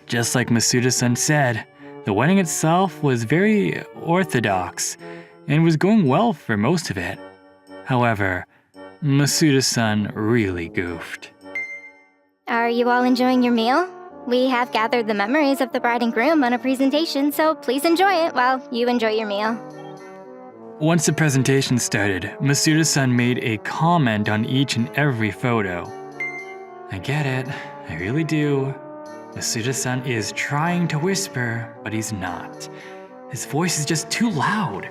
Just like Masuda-san said, the wedding itself was very orthodox and was going well for most of it. However, Masuda-san really goofed. Are you all enjoying your meal? We have gathered the memories of the bride and groom on a presentation, so please enjoy it while you enjoy your meal. Once the presentation started, Masuda-san made a comment on each and every photo. I get it, I really do. Masuda-san is trying to whisper, but he's not. His voice is just too loud.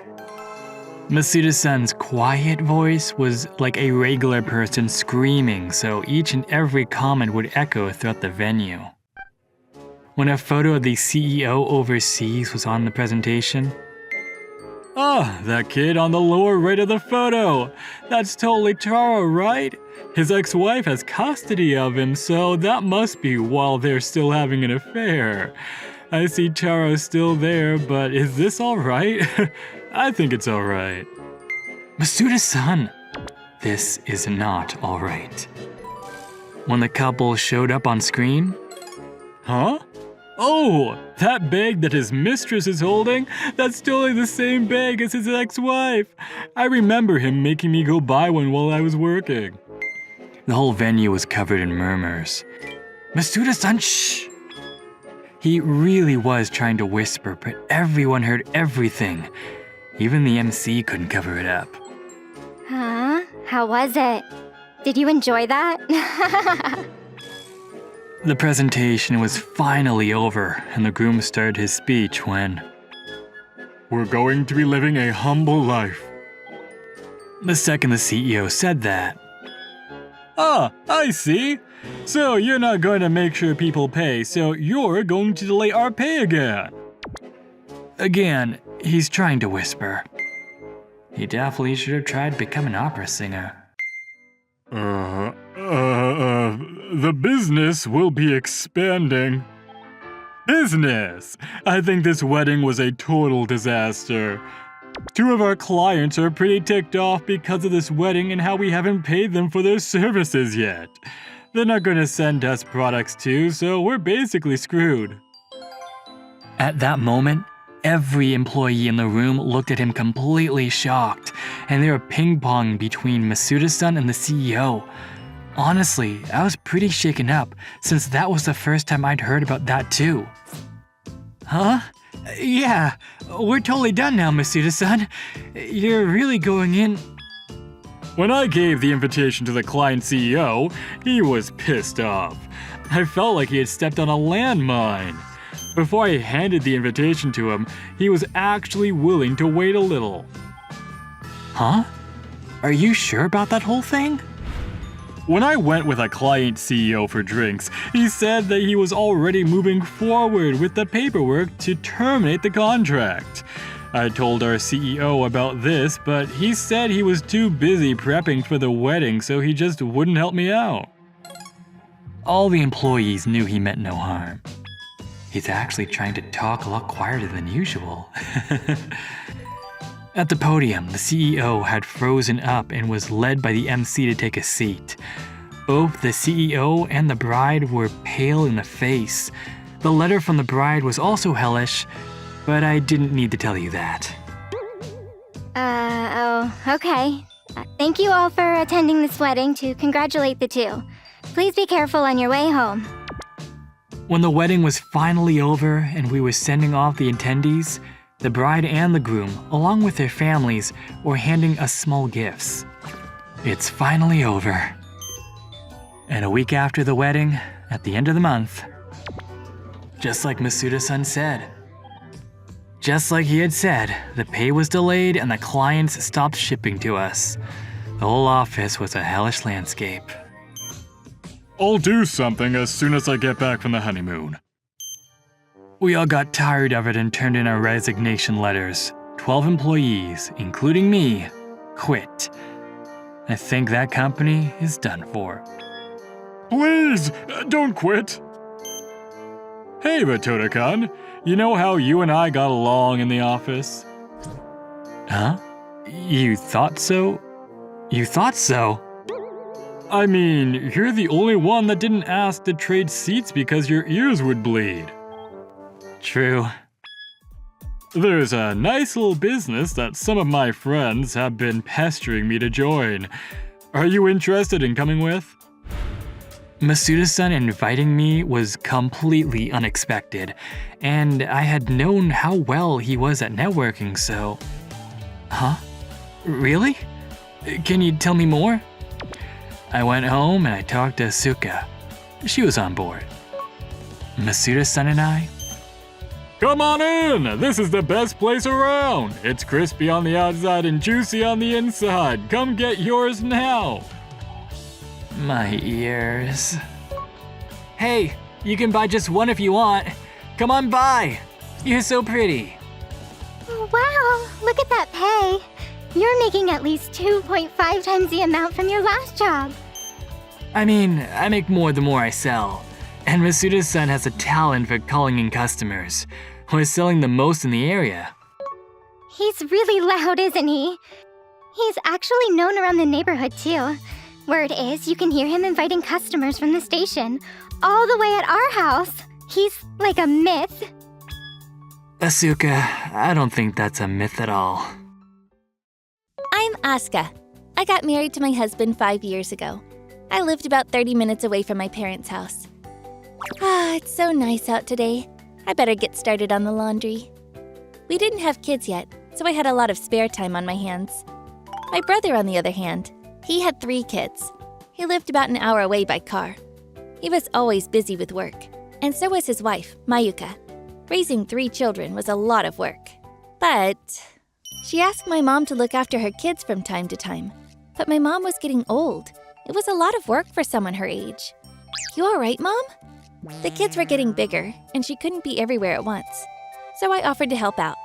Masuda-san's quiet voice was like a regular person screaming, so each and every comment would echo throughout the venue. When a photo of the CEO overseas was on the presentation, "Ah, that kid on the lower right of the photo. That's totally Taro, right? His ex-wife has custody of him, so that must be while they're still having an affair. I see Taro still there, but is this alright? I think it's alright." Masuda-san, this is not alright. When the couple showed up on screen, huh? Oh, that bag that his mistress is holding? That's totally the same bag as his ex-wife. I remember him making me go buy one while I was working. The whole venue was covered in murmurs. Masuda-san, shh! He really was trying to whisper, but everyone heard everything. Even the MC couldn't cover it up. Huh? How was it? Did you enjoy that? The presentation was finally over, and the groom started his speech when, "We're going to be living a humble life." The second the CEO said that, "Ah, I see. So you're not going to make sure people pay, so you're going to delay our pay again." Again, he's trying to whisper. He definitely should have tried to become an opera singer. The business will be expanding. Business! I think this wedding was a total disaster. Two of our clients are pretty ticked off because of this wedding and how we haven't paid them for their services yet. They're not going to send us products too, so we're basically screwed. At that moment, every employee in the room looked at him completely shocked, and they were ping-ponging between Masuda-san and the CEO. Honestly, I was pretty shaken up, since that was the first time I'd heard about that too. Huh? Yeah, we're totally done now, Masuda-san. You're really going in... When I gave the invitation to the client CEO, he was pissed off. I felt like he had stepped on a landmine. Before I handed the invitation to him, he was actually willing to wait a little. Huh? Are you sure about that whole thing? When I went with a client CEO for drinks, he said that he was already moving forward with the paperwork to terminate the contract. I told our CEO about this, but he said he was too busy prepping for the wedding, so he just wouldn't help me out. All the employees knew he meant no harm. He's actually trying to talk a lot quieter than usual. At the podium, the CEO had frozen up and was led by the MC to take a seat. Both the CEO and the bride were pale in the face. The letter from the bride was also hellish, but I didn't need to tell you that. Okay. Thank you all for attending this wedding to congratulate the two. Please be careful on your way home. When the wedding was finally over and we were sending off the attendees, the bride and the groom, along with their families, were handing us small gifts. It's finally over. And a week after the wedding, at the end of the month, just like Masuda-san said. Just like he had said, the pay was delayed and the clients stopped shipping to us. The whole office was a hellish landscape. I'll do something as soon as I get back from the honeymoon. We all got tired of it and turned in our resignation letters. 12 employees, including me, quit. I think that company is done for. Please, don't quit. Hey, Matoda-kun, you know how you and I got along in the office? Huh? You thought so? You thought so? I mean, you're the only one that didn't ask to trade seats because your ears would bleed. True. There's a nice little business that some of my friends have been pestering me to join. Are you interested in coming with? Masuda-san inviting me was completely unexpected, and I had known how well he was at networking, so... Huh? Really? Can you tell me more? I went home and I talked to Asuka. She was on board. Masuda-san and I... Come on in! This is the best place around! It's crispy on the outside and juicy on the inside. Come get yours now! My ears... Hey, you can buy just one if you want. Come on by! You're so pretty. Wow, look at that pay. You're making at least 2.5 times the amount from your last job. I mean, I make more the more I sell. And Masuda-san has a talent for calling in customers. We're selling the most in the area. He's really loud, isn't he? He's actually known around the neighborhood, too. Word is, you can hear him inviting customers from the station, all the way at our house. He's like a myth. Asuka, I don't think that's a myth at all. I'm Aska. I got married to my husband 5 years ago. I lived about 30 minutes away from my parents' house. It's so nice out today. I better get started on the laundry. We didn't have kids yet, so I had a lot of spare time on my hands. My brother, on the other hand, he had 3 kids. He lived about an hour away by car. He was always busy with work, and so was his wife, Mayuka. Raising 3 children was a lot of work. But she asked my mom to look after her kids from time to time. But my mom was getting old. It was a lot of work for someone her age. You all right, Mom? The kids were getting bigger, and she couldn't be everywhere at once. So I offered to help out.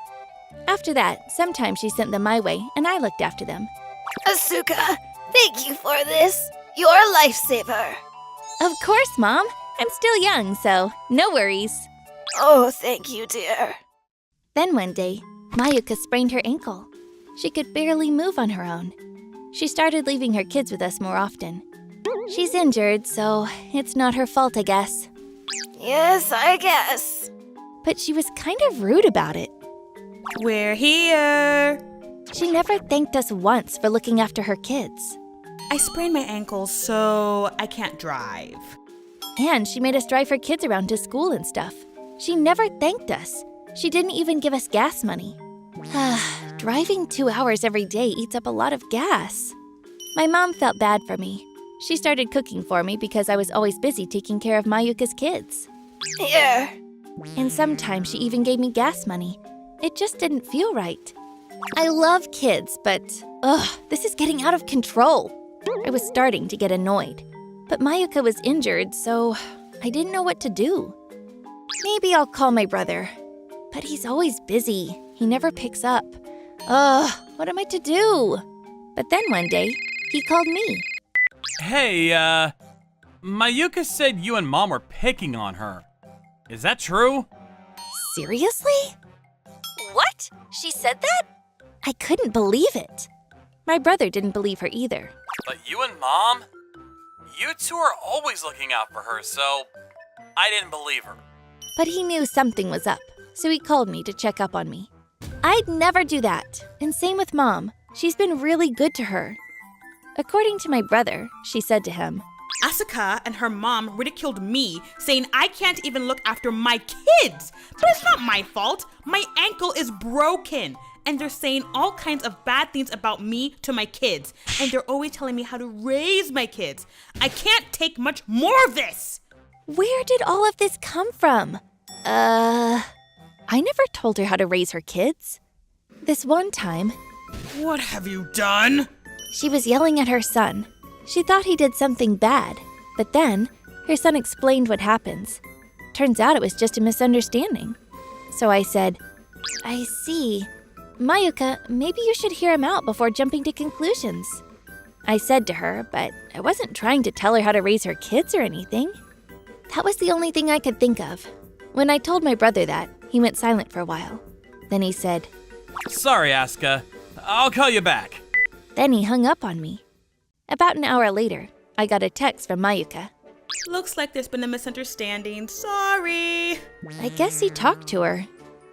After that, sometimes she sent them my way, and I looked after them. Asuka, thank you for this. You're a lifesaver. Of course, Mom. I'm still young, so no worries. Oh, thank you, dear. Then one day, Mayuka sprained her ankle. She could barely move on her own. She started leaving her kids with us more often. She's injured, so it's not her fault, I guess. Yes, I guess. But she was kind of rude about it. We're here. She never thanked us once for looking after her kids. I sprained my ankle, so I can't drive. And she made us drive her kids around to school and stuff. She never thanked us. She didn't even give us gas money. Driving 2 hours every day eats up a lot of gas. My mom felt bad for me. She started cooking for me because I was always busy taking care of Mayuka's kids. Here. And sometimes she even gave me gas money. It just didn't feel right. I love kids, but this is getting out of control. I was starting to get annoyed. But Mayuka was injured, so I didn't know what to do. Maybe I'll call my brother. But he's always busy. He never picks up. What am I to do? But then one day, he called me. Hey, Mayuka said you and Mom were picking on her. Is that true? Seriously? What? She said that? I couldn't believe it. My brother didn't believe her either. But you and Mom? You two are always looking out for her, so I didn't believe her. But he knew something was up, so he called me to check up on me. I'd never do that, and same with Mom. She's been really good to her. According to my brother, she said to him, Asuka and her mom ridiculed me, saying I can't even look after my kids. But it's not my fault. My ankle is broken. And they're saying all kinds of bad things about me to my kids. And they're always telling me how to raise my kids. I can't take much more of this. Where did all of this come from? I never told her how to raise her kids. This one time, What have you done? she was yelling at her son. She thought he did something bad, but then her son explained what happens. Turns out it was just a misunderstanding. So I said, I see. Mayuka, maybe you should hear him out before jumping to conclusions. I said to her, but I wasn't trying to tell her how to raise her kids or anything. That was the only thing I could think of. When I told my brother that, he went silent for a while. Then he said, Sorry, Aska. I'll call you back. Then he hung up on me. About an hour later, I got a text from Mayuka. Looks like there's been a misunderstanding. Sorry. I guess he talked to her.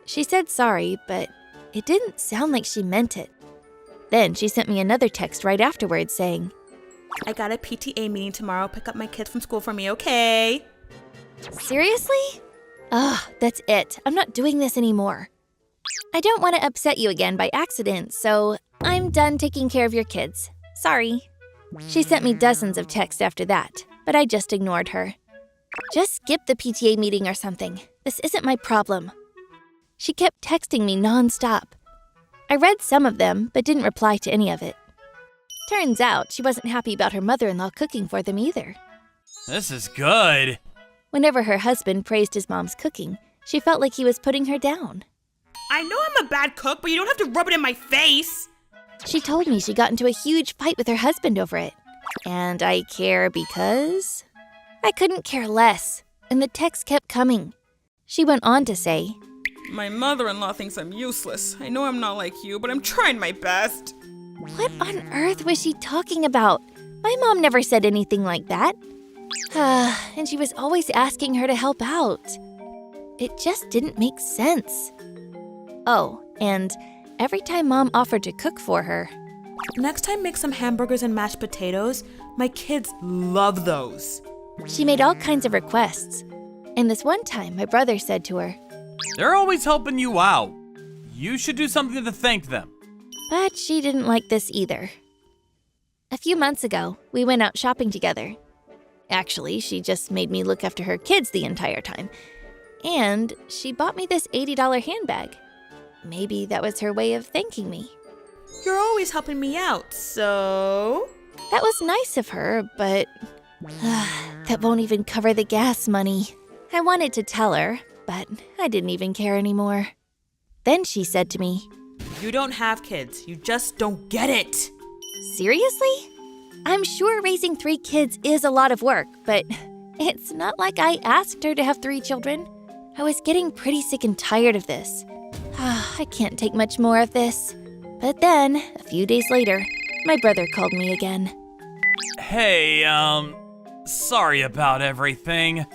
She said sorry, but it didn't sound like she meant it. Then she sent me another text right afterwards saying, I got a PTA meeting tomorrow. Pick up my kids from school for me, okay? Seriously? Ugh, that's it. I'm not doing this anymore. I don't want to upset you again by accident, so I'm done taking care of your kids. Sorry. She sent me dozens of texts after that, but I just ignored her. Just skip the PTA meeting or something. This isn't my problem. She kept texting me nonstop. I read some of them, but didn't reply to any of it. Turns out she wasn't happy about her mother-in-law cooking for them either. This is good. Whenever her husband praised his mom's cooking, she felt like he was putting her down. I know I'm a bad cook, but you don't have to rub it in my face. She told me she got into a huge fight with her husband over it. And I care because? I couldn't care less, and the text kept coming. She went on to say, My mother-in-law thinks I'm useless. I know I'm not like you, but I'm trying my best. What on earth was she talking about? My mom never said anything like that. And she was always asking her to help out. It just didn't make sense. Oh, and every time Mom offered to cook for her, Next time, make some hamburgers and mashed potatoes. My kids love those. she made all kinds of requests. And this one time, my brother said to her, They're always helping you out. You should do something to thank them. but she didn't like this either. A few months ago, we went out shopping together. Actually, she just made me look after her kids the entire time. And she bought me this $80 handbag. Maybe that was her way of thanking me. You're always helping me out, so... That was nice of her, but that won't even cover the gas money. I wanted to tell her, but I didn't even care anymore. Then she said to me, You don't have kids. You just don't get it. Seriously? I'm sure raising 3 kids is a lot of work, but it's not like I asked her to have 3 children. I was getting pretty sick and tired of this. I can't take much more of this. But then, a few days later, my brother called me again. Hey, sorry about everything.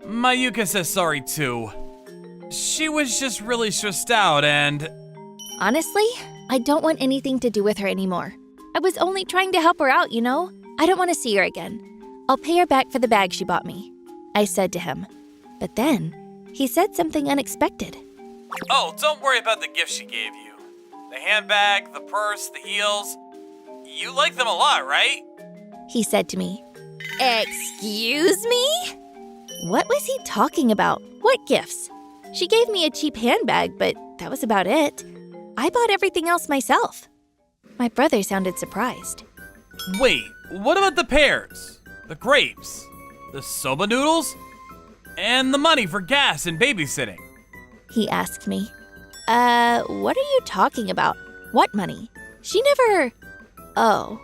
Mayuka says sorry too. She was just really stressed out and... Honestly, I don't want anything to do with her anymore. I was only trying to help her out, you know? I don't want to see her again. I'll pay her back for the bag she bought me, I said to him. But then, he said something unexpected. Oh, don't worry about the gift she gave you. The handbag, the purse, the heels. You like them a lot, right? He said to me. Excuse me? What was he talking about? What gifts? She gave me a cheap handbag, but that was about it. I bought everything else myself. My brother sounded surprised. Wait, what about the pears? The grapes? The soba noodles? And the money for gas and babysitting? He asked me. What are you talking about? What money? She never... Oh.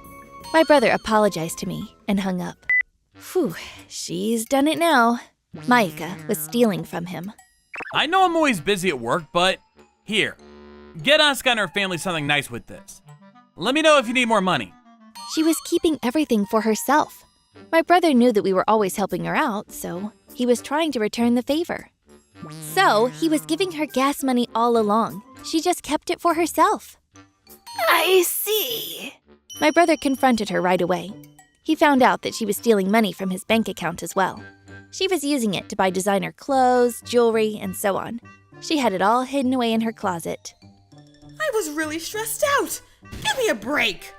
My brother apologized to me and hung up. Phew, she's done it now. Mayuka was stealing from him. I know I'm always busy at work, but here, get Aska and her family something nice with this. Let me know if you need more money. She was keeping everything for herself. My brother knew that we were always helping her out, so he was trying to return the favor. So he was giving her gas money all along. She just kept it for herself. I see. My brother confronted her right away. He found out that she was stealing money from his bank account as well. She was using it to buy designer clothes, jewelry, and so on. She had it all hidden away in her closet. I was really stressed out. Give me a break.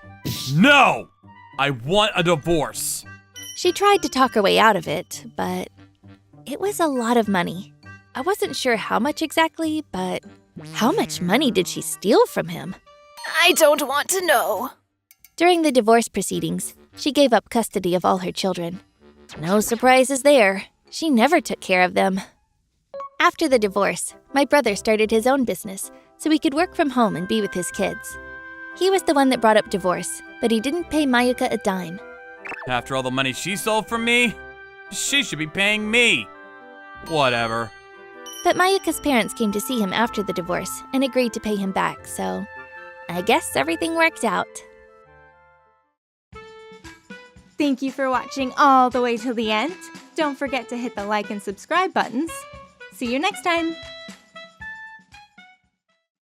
No! I want a divorce. She tried to talk her way out of it, but it was a lot of money. I wasn't sure how much exactly, but how much money did she steal from him? I don't want to know. During the divorce proceedings, she gave up custody of all her children. No surprises there. She never took care of them. After the divorce, my brother started his own business so he could work from home and be with his kids. He was the one that brought up divorce, but he didn't pay Mayuka a dime. After all the money she stole from me, she should be paying me. Whatever. But Mayuka's parents came to see him after the divorce and agreed to pay him back, so I guess everything worked out. Thank you for watching all the way till the end. Don't forget to hit the like and subscribe buttons. See you next time!